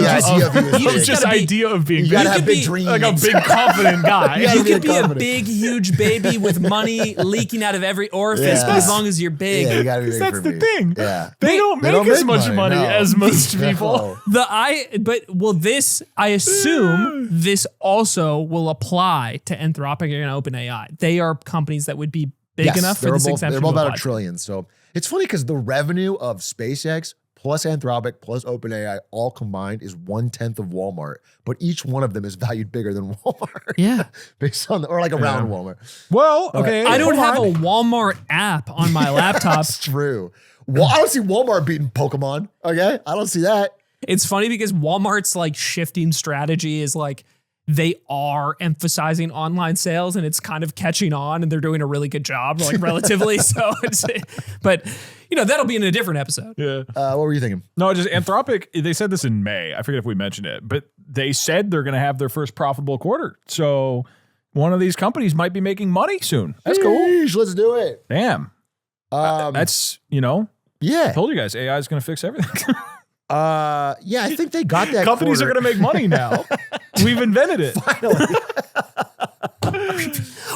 of being you big. gotta have big dreams. Like a big confident guy. You could be a big, huge baby with money leaking out of every orifice, but as long as you're big. Yeah, you gotta be big that's for the me. thing. Yeah. They don't make as much money as most people. This, I assume this also will apply to Anthropic and OpenAI. They are companies that would be big enough for this exemption. They're both to about apply. $1 trillion. So it's funny because the revenue of SpaceX plus Anthropic plus OpenAI all combined is 1/10 of Walmart, but each one of them is valued bigger than Walmart. Yeah. Based on, or like around Walmart. Well, okay. I don't have a Walmart app on my laptop. That's true. Well, I don't see Walmart beating Pokemon. Okay. I don't see that. It's funny because Walmart's like shifting strategy is like they are emphasizing online sales and it's kind of catching on and they're doing a really good job, like relatively. But that'll be in a different episode. Yeah. What were you thinking? No, just Anthropic, they said this in May. I forget if we mentioned it, but they said they're going to have their first profitable quarter. So one of these companies might be making money soon. That's cool. Sheesh, let's do it. Damn. That's, Yeah. I told you guys, AI is going to fix everything. Yeah, I think they got that. Companies are going to make money now. We've invented it. Finally.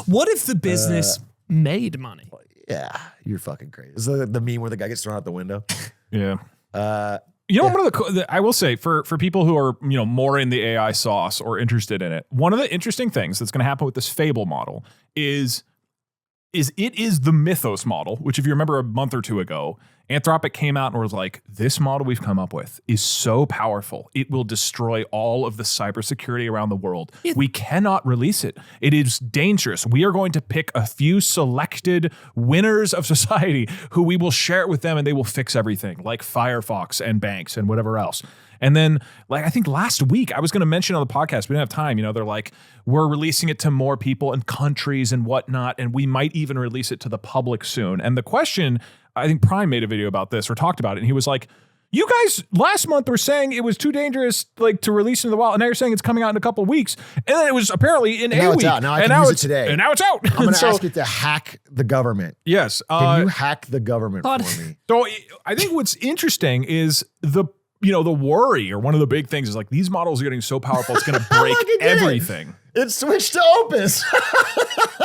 What if the business made money? Yeah, you're fucking crazy. Is the meme where the guy gets thrown out the window? Yeah. One of I will say for people who are, more in the AI sauce or interested in it, one of the interesting things that's going to happen with this Fable model is it is the Mythos model, which if you remember a month or two ago, Anthropic came out and was like, this model we've come up with is so powerful. It will destroy all of the cybersecurity around the world. We cannot release it. It is dangerous. We are going to pick a few selected winners of society who we will share it with them and they will fix everything, like Firefox and banks and whatever else. And then, I think last week, I was going to mention on the podcast, we didn't have time, they're like, we're releasing it to more people and countries and whatnot, and we might even release it to the public soon. And the question, I think Prime made a video about this or talked about it, and he was like, you guys last month were saying it was too dangerous to release into the wild, and now you're saying it's coming out in a couple of weeks. And then it was apparently in a week. It's out. Now I can use it today. And now it's out. I'm going to ask it to hack the government. Yes. Can you hack the government for me? So I think what's interesting is the worry, or one of the big things is like these models are getting so powerful, it's going to break everything. It switched to Opus.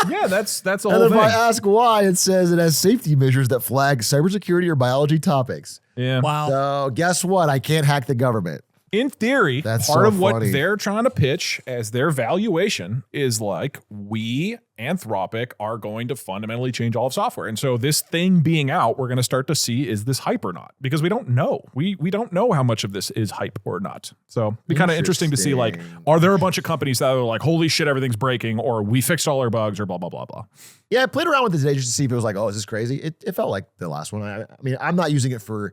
Yeah, that's the whole And if thing. I ask why, it says it has safety measures that flag cybersecurity or biology topics. Yeah. Wow. So guess what? I can't hack the government. In theory, That's part so of what funny. they're trying to pitch as their valuation is like, we, Anthropic, are going to fundamentally change all of software. And so this thing being out, we're going to start to see, is this hype or not? Because we don't know. We don't know how much of this is hype or not. So it'd be kind of interesting to see, like, are there a bunch of companies that are like, holy shit, everything's breaking, or we fixed all our bugs, or blah, blah, blah, blah. Yeah, I played around with it today just to see if it was like, oh, is this crazy? It felt like the last one. I mean, I'm not using it for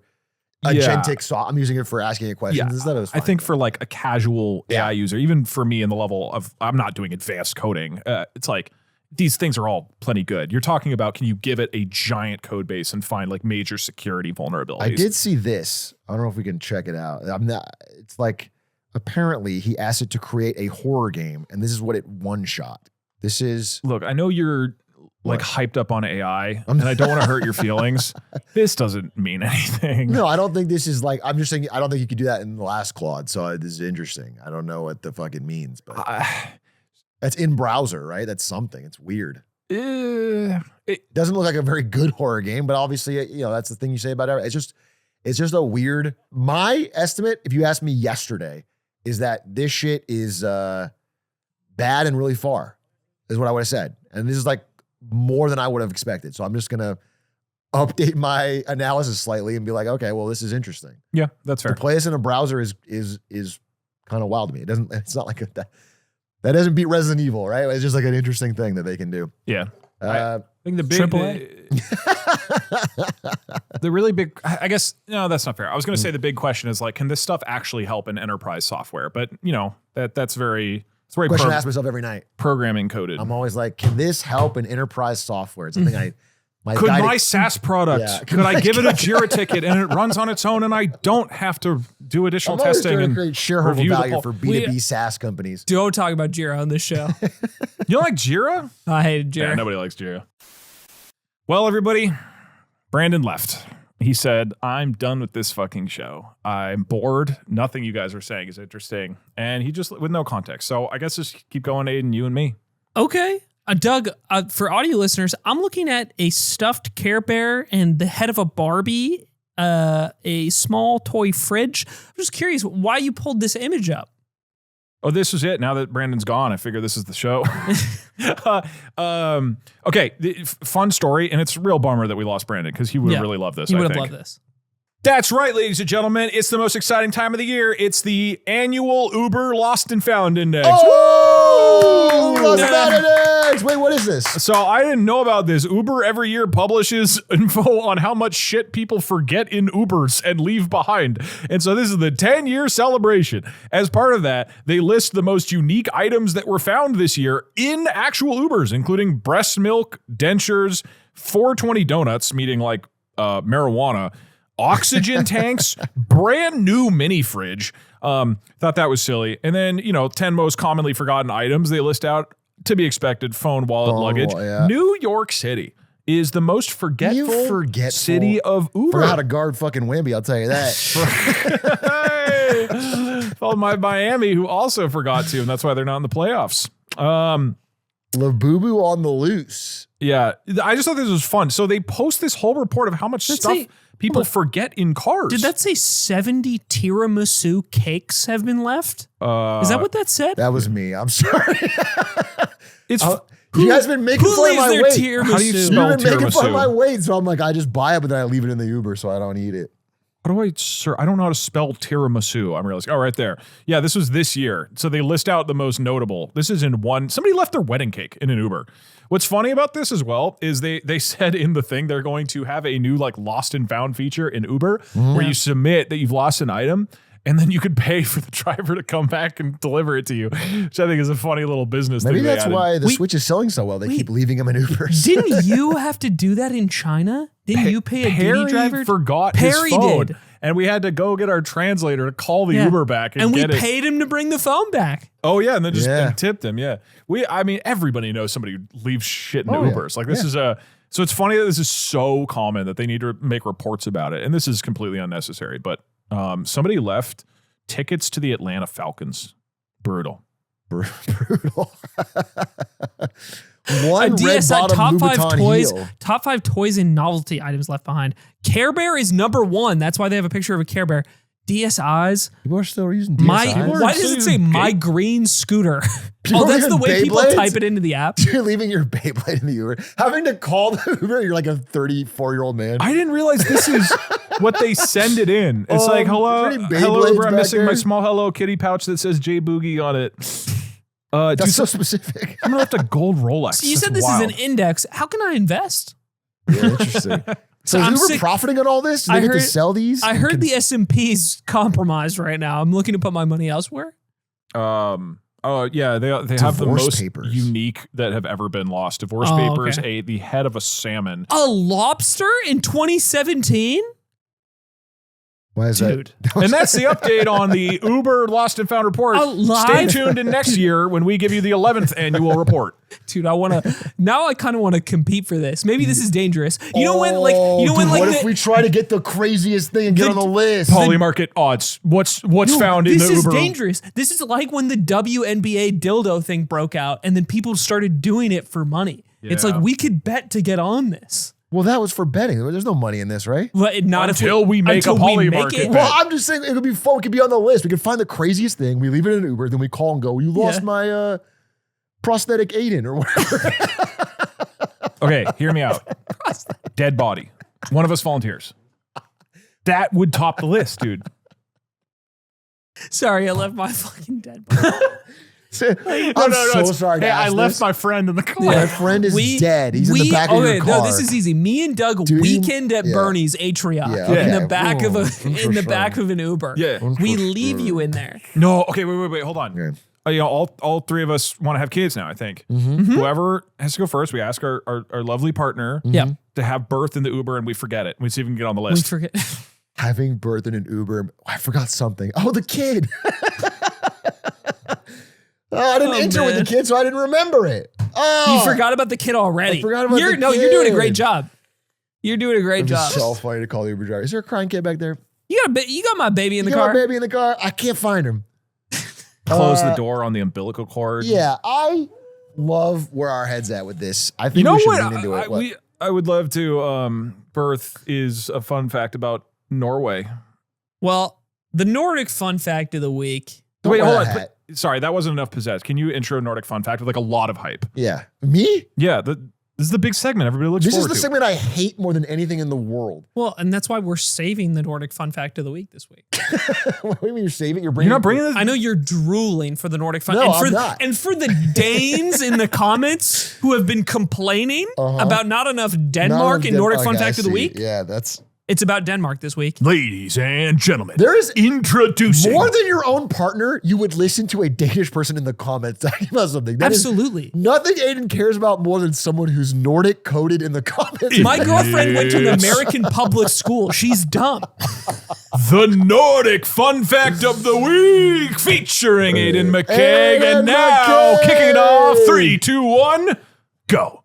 agentic saw. I'm using it for asking it questions. Instead of I think for like a casual AI user, even for me in the level of, I'm not doing advanced coding. It's like, these things are all plenty good. You're talking about, can you give it a giant code base and find like major security vulnerabilities? I did see this. I don't know if we can check it out. It's like apparently he asked it to create a horror game, and this is what it one-shot. This is... Look, I know you're like hyped up on AI, and I don't want to hurt your feelings. This doesn't mean anything. No, I don't think this is like... I'm just saying, I don't think you could do that in the last Claude, so this is interesting. I don't know what the fuck it means, but... That's in browser, right? That's something. It's weird. It doesn't look like a very good horror game, but obviously, that's the thing you say about it. It's just a weird... My estimate, if you asked me yesterday, is that this shit is bad and really far, is what I would have said. And this is like more than I would have expected. So I'm just going to update my analysis slightly and be like, okay, well, this is interesting. Yeah, that's fair. To play this in a browser is kind of wild to me. It's not like that doesn't beat Resident Evil, right? It's just like an interesting thing that they can do. Yeah. I think the big... The really big... I guess, no, that's not fair. I was going to say the big question is like, can this stuff actually help in enterprise software? But, that's very... It's very question I ask myself every night. Programming coded. I'm always like, can this help in enterprise software? It's something my SaaS product, could I give it a Jira ticket and it runs on its own and I don't have to do additional testing and create shareholder value for B2B SaaS companies? Don't talk about Jira on this show. You don't like Jira? I hate Jira. Yeah, nobody likes Jira. Well, everybody, Brandon left. He said, I'm done with this fucking show. I'm bored. Nothing you guys are saying is interesting. And he just, with no context. So I guess just keep going, Aiden, you and me. Okay. Doug, for audio listeners, I'm looking at a stuffed Care Bear and the head of a Barbie, a small toy fridge. I'm just curious why you pulled this image up. Oh, this is it. Now that Brandon's gone, I figure this is the show. Okay, fun story, and it's a real bummer that we lost Brandon because he would really love this. He would have loved this. That's right, ladies and gentlemen. It's the most exciting time of the year. It's the annual Uber Lost and Found Index. Oh, Lost and Found Index. Wait, what is this? So I didn't know about this. Uber every year publishes info on how much shit people forget in Ubers and leave behind. And so this is the 10-year celebration. As part of that, they list the most unique items that were found this year in actual Ubers, including breast milk, dentures, 420 donuts, meaning like marijuana, oxygen tanks, brand new mini fridge. Thought that was silly. And then, 10 most commonly forgotten items they list out, to be expected: phone, wallet, luggage. Yeah. New York City is the most forgetful city of Uber. Forgot how to guard fucking Wimby, I'll tell you that. Followed by Miami, who also forgot to, and that's why they're not in the playoffs. Labubu on the loose. Yeah, I just thought this was fun. So they post this whole report of how much stuff people forget in cars. Did that say 70 tiramisu cakes have been left? Is that what that said? That was me. I'm sorry. It's you guys been making fun of my weight. Tiramisu? How do you spell You've been making fun of tiramisu? my weight, so I'm like, I just buy it, but then I leave it in the Uber so I don't eat it. How do I, sir? I don't know how to spell tiramisu. I'm realizing. Oh, right there. Yeah, this was this year. So they list out the most notable. This is in one. Somebody left their wedding cake in an Uber. What's funny about this as well is they said in the thing they're going to have a new like lost and found feature in Uber where you submit that you've lost an item and then you could pay for the driver to come back and deliver it to you, which I think is a funny little business thing. Maybe that's why the Switch is selling so well. They keep leaving them in Ubers. Didn't you have to do that in China? Didn't you pay a Perry duty driver? Forgot his phone. Did. And we had to go get our translator to call the Uber back and get it. And we paid him to bring the phone back. Oh, yeah. And then just and tipped him. Yeah. Everybody knows somebody who leaves shit in Ubers. Like this is so it's funny that this is so common that they need to make reports about it. And this is completely unnecessary. But somebody left tickets to the Atlanta Falcons. Brutal. Brutal. One DSI Louboutin top 5 toys and novelty items left behind. Care Bear is number 1. That's why they have a picture of a Care Bear. DSIs. People are still using DSIs. Why does it say my green scooter? That's the way people type it into the app. You're leaving your Beyblade in the Uber. Having to call the Uber, you're like a 34-year-old man. I didn't realize this is what they send it in. It's like, hello Uber, I'm missing my small Hello Kitty pouch that says J Boogie on it. That's so specific. I'm gonna have to gold Rolex. So you said this is an index. How can I invest? Yeah, interesting. So is Uber profiting on all this? Do they get to sell these? I heard the S&P's compromised right now. I'm looking to put my money elsewhere. Oh yeah, they have the most unique that have ever been lost. Divorce papers, the head of a salmon. A lobster in 2017? Why is Dude. that? And that's the update on the Uber Lost and Found report. Stay tuned in next year when we give you the 11th annual report. Dude, now I kind of want to compete for this. Maybe this is dangerous. You know when what if we try to get the craziest thing and get on the list? Polymarket odds. What's found in the Uber? This is dangerous. This is like when the WNBA dildo thing broke out and then people started doing it for money. Yeah. It's like we could bet to get on this. Well, that was for betting. There's no money in this, right? But not until we make a Polymarket. Well, I'm just saying it could be fun. It could be on the list. We could find the craziest thing. We leave it in an Uber. Then we call and go, you lost my prosthetic Aiden or whatever. Okay, hear me out. Dead body. One of us volunteers. That would top the list, dude. Sorry, I left my fucking dead body. I'm so sorry. Hey, I left my friend in the car. My friend is dead. He's in the back of your car. No, this is easy. Me and Doug weekend at Bernie's Atrioc in the back of back of an Uber. Yeah, we leave you in there. No, okay, wait, hold on. Okay. All three of us want to have kids now. I think whoever has to go first, we ask our lovely partner to have birth in the Uber, and we forget it. We see if we can get on the list. We forget having birth in an Uber. I forgot something. Oh, the kid. I didn't enter with the kid, so I didn't remember it. Oh, you forgot about the kid already. I forgot about the kid. You're doing a great job. You're doing a great job. It's so funny to call the Uber driver. Is there a crying kid back there? You got my baby in the car. My baby in the car. I can't find him. Close the door on the umbilical cord. Yeah, I love where our head's at with this. I think we should lean into it. I would love to. Birth is a fun fact about Norway. Well, the Nordic fun fact of the week. Wait, hold on. Sorry, that wasn't enough pizzazz. Can you intro Nordic fun fact with like a lot of hype? Yeah. Me? Yeah. This is the big segment everybody looks forward to. This is the segment I hate more than anything in the world. Well, and that's why we're saving the Nordic fun fact of the week this week. What do you mean you're saving? You're not bringing this? I know you're drooling for the Nordic fun. No, I'm not. And for the Danes in the comments who have been complaining about not enough Denmark in Nordic fun fact of the week. Yeah, it's about Denmark this week. Ladies and gentlemen, there is introducing more than your own partner. You would listen to a Danish person in the comments talking about something. That Absolutely. Nothing Aiden cares about more than someone who's Nordic coded in the comments. My girlfriend went to an American public school. She's dumb. The Nordic fun fact of the week featuring Aiden McKaig. And now kicking it off. 3, 2, 1, go.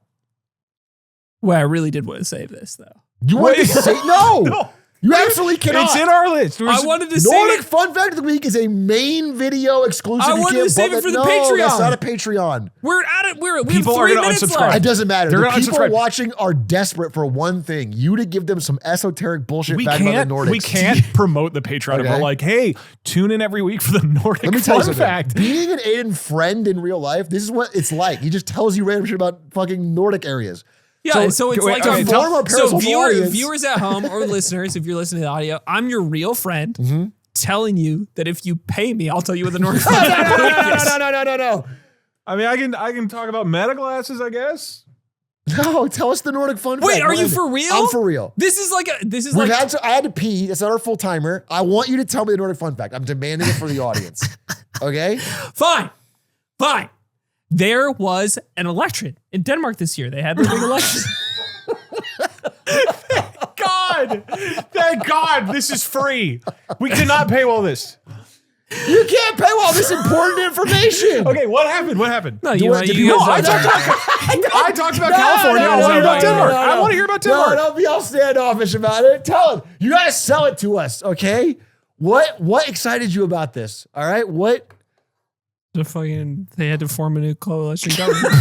Well, I really did want to save this though. You want to say no? You absolutely cannot. It's in our list. I wanted to say Nordic Fun Fact of the Week is a main video exclusive. I wanted to save it for the Patreon. That's not a Patreon. We're at it. We People have 3 are gonna minutes unsubscribe. left. It doesn't matter. They're the gonna people unsubscribe. watching are desperate for one thing: you to give them some esoteric bullshit back about the Nordics. We can't promote the Patreon if we're like, hey, tune in every week for the Nordic Let me tell you fun something. fact. Being an Aiden friend in real life, this is what it's like. He just tells you random shit about fucking Nordic areas. Yeah, so it's like okay, viewers at home or listeners, if you're listening to the audio, I'm your real friend telling you that if you pay me, I'll tell you what the Nordic fun fact of the week is. No. I mean, I can talk about meta glasses, I guess. No, tell us the Nordic fun fact. Wait, are you for real? I'm for real. I had to pee. That's not our full timer. I want you to tell me the Nordic fun fact. I'm demanding it for the audience. Okay? Fine. There was an election in Denmark this year. They had their big election. Thank God, this is free. We cannot paywall this. You can't paywall this important information. Okay, what happened? No, I talked about California. I want to hear about Denmark. I want to hear about Denmark. No, don't be all standoffish about it. Tell them. You got to sell it to us, okay? What excited you about this? All right? What? They had to form a new coalition government.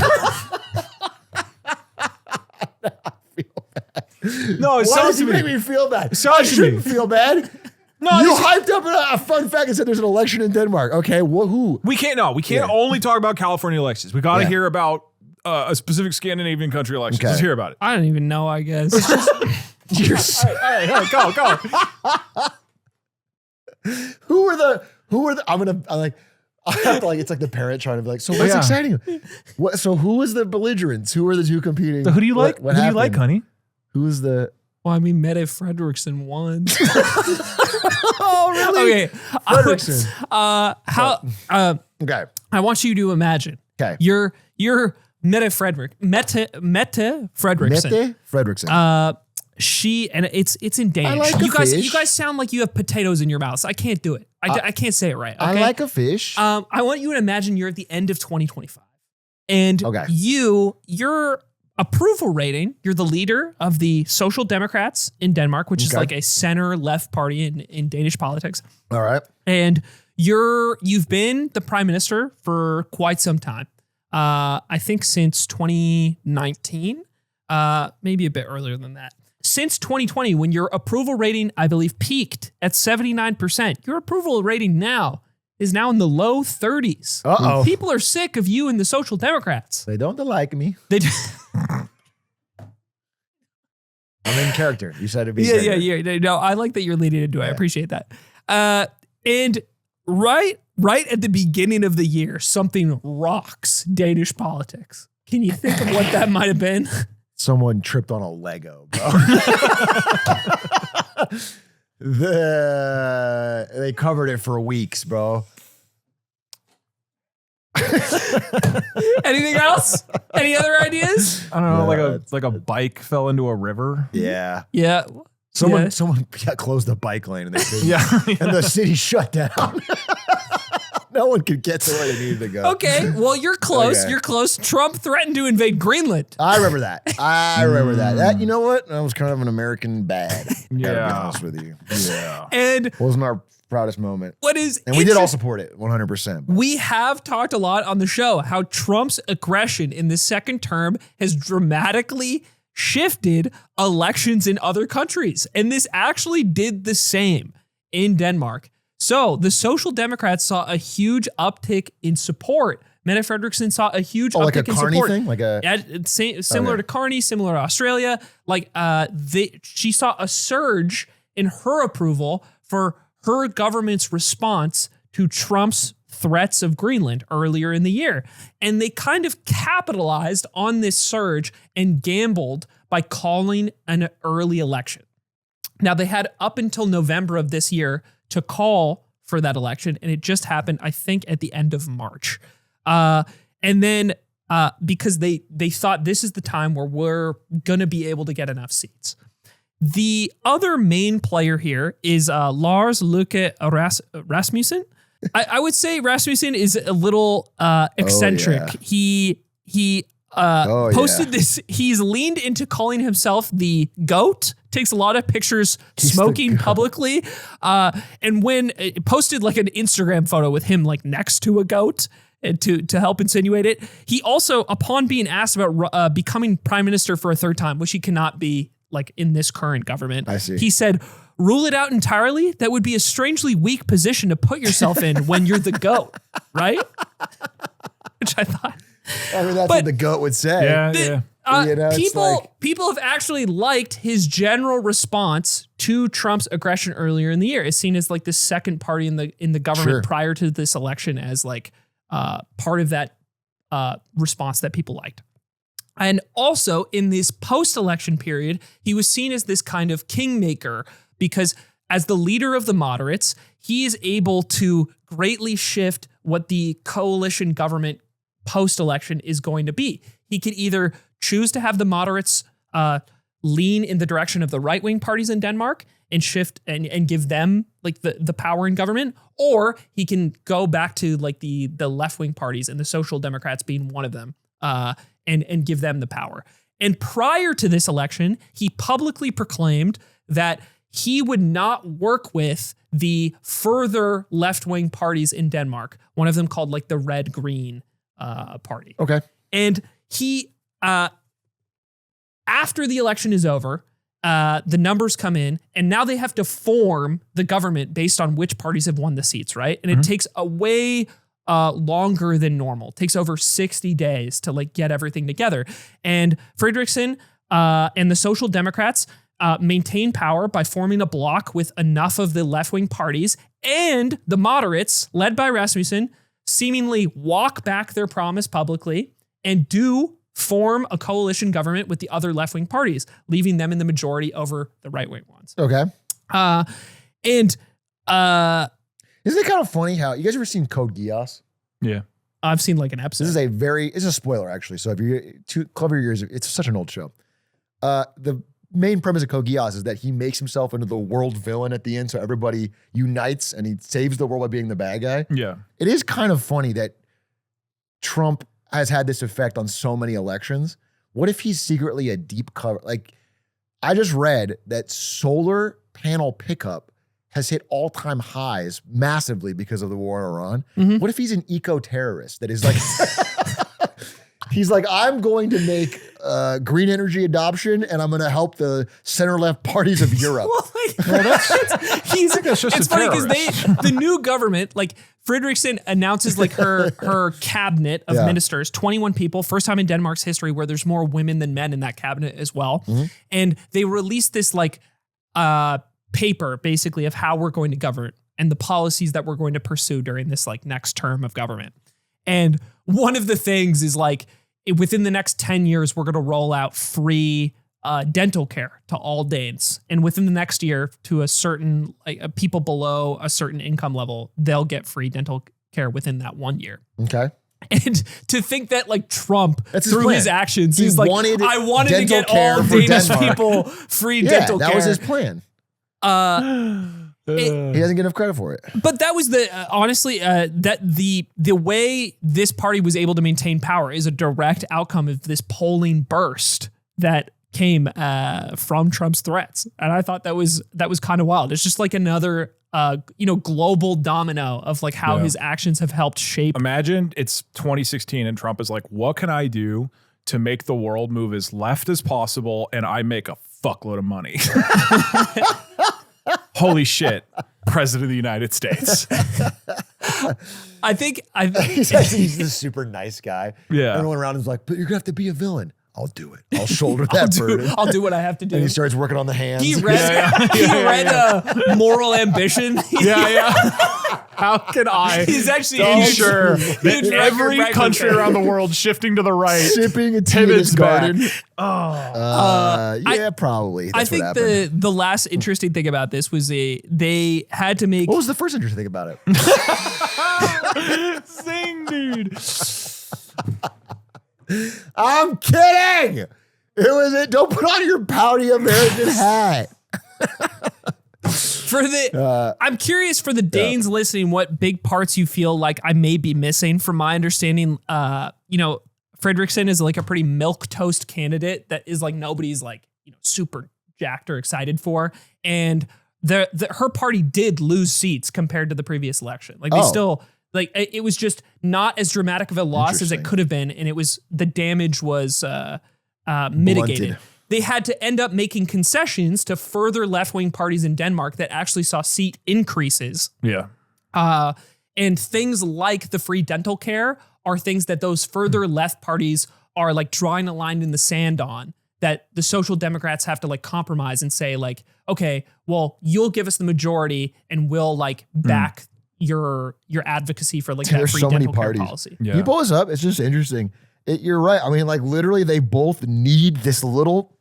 No, why does he make me feel bad? I shouldn't feel bad. No, you hyped up a fun fact and said there's an election in Denmark. Okay, who? We can't only talk about California elections. We got to hear about a specific Scandinavian country election. Okay. Let's hear about it. I don't even know, I guess. All right, go. Who are the? I have to it's like the parent trying to be like, so what's exciting? So who is the belligerents? Who are the two competing? So who do you like? What who do you like, honey? Who's the? Well, I mean, Mette Frederiksen won. Oh, really? Okay. Frederiksen. Okay. I want you to imagine. Okay. You're Mette Frederiksen. Mette Frederiksen. it's in Danish. like a you fish. guys sound like you have potatoes in your mouths. I can't do it. I can't say it right. Okay? I like a fish. I want you to imagine you're at the end of 2025, and your approval rating. You're the leader of the Social Democrats in Denmark, which is like a center left party in Danish politics. All right, and you've been the prime minister for quite some time. I think since 2019, maybe a bit earlier than that. Since 2020, when your approval rating, I believe, peaked at 79%, your approval rating now is in the low 30s. Uh-oh. People are sick of you and the Social Democrats. They don't like me. They do. I'm in character. You said it'd be Yeah. No, I like that you're leading into it. I appreciate that. And right at the beginning of the year, something rocks Danish politics. Can you think of what that might have been? Someone tripped on a Lego, bro. They covered it for weeks, bro. Anything else? Any other ideas? I don't know, like a bike fell into a river. Yeah. Yeah. Someone closed the bike lane and and the city shut down. No one could get to where they needed to go. Okay, well, you're close. Okay. You're close. Trump threatened to invade Greenland. I remember that. That, you know what? That was kind of an American bad. Gotta be honest with you. Yeah. And wasn't our proudest moment. And we did all support it 100%. We have talked a lot on the show how Trump's aggression in the second term has dramatically shifted elections in other countries. And this actually did the same in Denmark. So the Social Democrats saw a huge uptick in support. Mette Frederiksen saw a huge uptick in support. Like a Carney thing? Similar to Carney, similar to Australia. She saw a surge in her approval for her government's response to Trump's threats of Greenland earlier in the year. And they kind of capitalized on this surge and gambled by calling an early election. Now, they had up until November of this year to call for that election, and it just happened, I think, at the end of March. And then because they thought this is the time where we're going to be able to get enough seats. The other main player here is Lars Løkke Rasmussen. I would say Rasmussen is a little eccentric. He posted this. He's leaned into calling himself the GOAT. Takes a lot of pictures smoking publicly. And when posted like an Instagram photo with him like next to a goat to help insinuate it. He also, upon being asked about becoming prime minister for a third time, which he cannot be like in this current government. I see. He said, rule it out entirely. That would be a strangely weak position to put yourself in when you're the GOAT, right? Which I thought. I mean, that's what the GOAT would say. Yeah. People have actually liked his general response to Trump's aggression earlier in the year. It's seen as like the second party in the government prior to this election as like part of that response that people liked. And also in this post-election period, he was seen as this kind of kingmaker because as the leader of the moderates, he is able to greatly shift what the coalition government post-election is going to be. He could either choose to have the moderates lean in the direction of the right-wing parties in Denmark and shift and give them like the power in government, or he can go back to like the left-wing parties and the Social Democrats being one of them and give them the power. And prior to this election, he publicly proclaimed that he would not work with the further left-wing parties in Denmark, one of them called like the Red-Green party. Okay. And he, after the election is over, the numbers come in, and now they have to form the government based on which parties have won the seats, right? And it takes a way longer than normal. It takes over 60 days to like get everything together. And Frederiksen and the Social Democrats maintain power by forming a bloc with enough of the left-wing parties, and the moderates, led by Rasmussen, seemingly walk back their promise publicly and do form a coalition government with the other left-wing parties, leaving them in the majority over the right-wing ones. Okay. Isn't it kind of funny how you guys ever seen Code Geass? Yeah. I've seen like an episode. This is it's a spoiler actually. So if you're too clever years, it's such an old show. The main premise of Code Geass is that he makes himself into the world villain at the end, so everybody unites and he saves the world by being the bad guy. Yeah. It is kind of funny that Trump has had this effect on so many elections. What if he's secretly a deep cover? Like, I just read that solar panel pickup has hit all-time highs massively because of the war in Iran. Mm-hmm. What if he's an eco-terrorist that is like, he's like, I'm going to make green energy adoption and I'm going to help the center-left parties of Europe. It's funny because the new government, like Frederiksen announces like her cabinet of ministers, 21 people, first time in Denmark's history where there's more women than men in that cabinet as well. Mm-hmm. And they released this like paper basically of how we're going to govern and the policies that we're going to pursue during this like next term of government. And one of the things is like within the next 10 years, we're going to roll out free dental care to all Danes. And within the next year to a certain people below a certain income level, they'll get free dental care within that 1 year. Okay. And to think that like Trump, through plan. his actions, he's like, I wanted to get all Danish people free dental care. That was his plan. He doesn't get enough credit for it. But that was honestly that the way this party was able to maintain power is a direct outcome of this polling burst that came from Trump's threats, and I thought that was kind of wild. It's just like another global domino of like how his actions have helped shape. Imagine it's 2016 and Trump is like, what can I do to make the world move as left as possible and I make a fuckload of money? Holy shit, President of the United States. I think he's this super nice guy. Yeah. Everyone around him is like, but you're gonna have to be a villain. I'll do it. I'll shoulder that burden. I'll do what I have to do. And he starts working on the hands. He read Moral Ambition. How can I He's actually ensure that every country around the world shifting to the right, sipping a tea in his garden? Yeah, probably. I That's think what happened. the last interesting thing about this was they had to make. What was the first interesting thing about it? Sing, dude. I'm kidding. It was it. Don't put on your pouty American hat. I'm curious for the Danes listening, what big parts you feel like I may be missing. From my understanding, Frederiksen is like a pretty milquetoast candidate that is like nobody's like super jacked or excited for, and her party did lose seats compared to the previous election. Like they still. Like it was just not as dramatic of a loss as it could have been, and the damage was mitigated. Blunted. They had to end up making concessions to further left-wing parties in Denmark that actually saw seat increases. Yeah. And things like the free dental care are things that those further left parties are like drawing a line in the sand on, that the Social Democrats have to like compromise and say like, okay, well, you'll give us the majority and we'll like back your advocacy for like that free so many dental care parties. policy. Yeah. You pull this up, it's just interesting. You're right. I mean, like literally they both need this little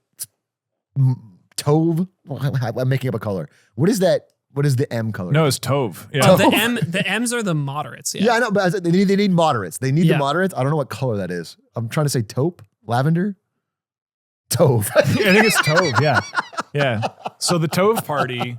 tauve. I'm making up a color. What is that? What is the M color? No, it's Tove. Yeah. The M's are the moderates. Yeah, I know, but they need moderates. They need the moderates. I don't know what color that is. I'm trying to say taupe, lavender, tauve. I think it's Tove. Yeah. Yeah. So the Tove party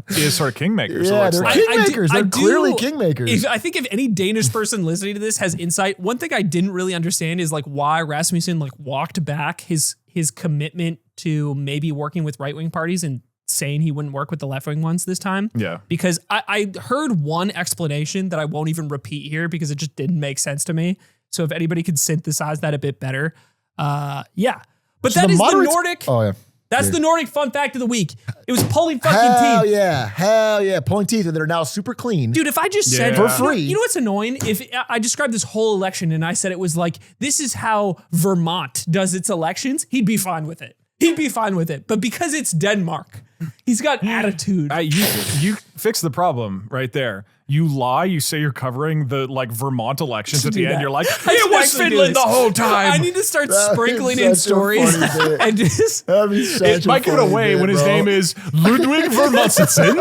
is sort of kingmakers. Yeah, they're kingmakers. They're clearly kingmakers. I think if any Danish person listening to this has insight, one thing I didn't really understand is like why Rasmussen like walked back his commitment to maybe working with right-wing parties and saying he wouldn't work with the left-wing ones this time. Yeah. Because I heard one explanation that I won't even repeat here because it just didn't make sense to me. So if anybody could synthesize that a bit better. Yeah. But so that is the Nordic. Oh, yeah. That's the Nordic fun fact of the week. It was pulling fucking teeth. Hell yeah. Pulling teeth and they're now super clean. Dude, if I just said for free. You know what's annoying? If I described this whole election and I said it was like, this is how Vermont does its elections, he'd be fine with it. But because it's Denmark, he's got attitude. You fix the problem right there. You lie, you say you're covering the like Vermont elections at the end. You're like, it was Finland the whole time. I need to start sprinkling in stories and just it might give it away when his name is Ludwig Vermutsen.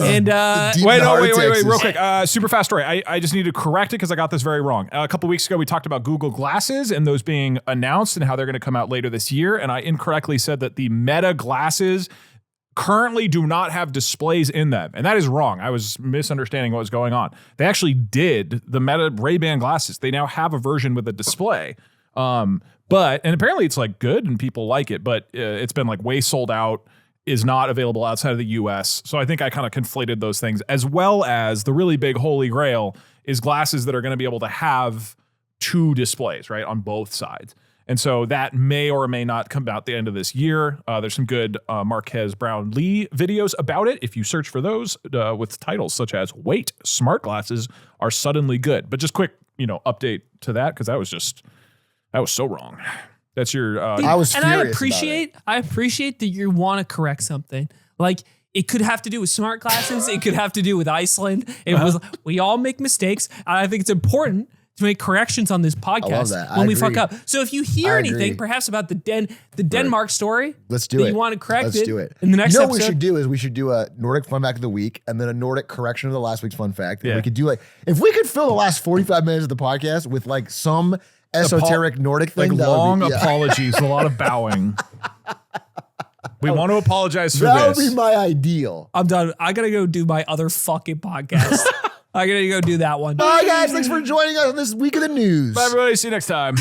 And Deep Wait, in the heart of wait, Texas. real quick. Super fast story. I just need to correct it because I got this very wrong. A couple weeks ago, we talked about Google Glasses and those being announced and how they're going to come out later this year. And I incorrectly said that the Meta glasses currently do not have displays in them. And that is wrong. I was misunderstanding what was going on. They actually did. The Meta Ray-Ban glasses, they now have a version with a display. And apparently it's like good and people like it, but it's been like way sold out, is not available outside of the US. So I think I kind of conflated those things, as well as the really big holy grail is glasses that are going to be able to have two displays, right, on both sides. And so that may or may not come out the end of this year. There's some good Marquez Brownlee videos about it. If you search for those with titles such as "Wait, Smart Glasses Are Suddenly Good." But just quick, update to that because that was so wrong. That's your. I was and furious I appreciate that you want to correct something. Like it could have to do with smart glasses. It could have to do with Iceland. It was. We all make mistakes. And I think it's important to make corrections on this podcast that. when we agree. fuck up. So if you hear I anything, agree. perhaps about the Denmark story, Let's do that it. you want to correct Let's it do it. in the next what episode. we should do is we should do a Nordic fun fact of the week and then a Nordic correction of the last week's fun fact. And Yeah. we could do if we could fill the last 45 minutes of the podcast with like some esoteric Nordic thing. like that would long be, yeah. apologies, a lot of bowing. We want to apologize for That this. would be my ideal. I'm done. I gotta go do my other fucking podcast. I gotta go do that one. Bye guys, thanks for joining us on this week of the news. Bye, everybody. See you next time.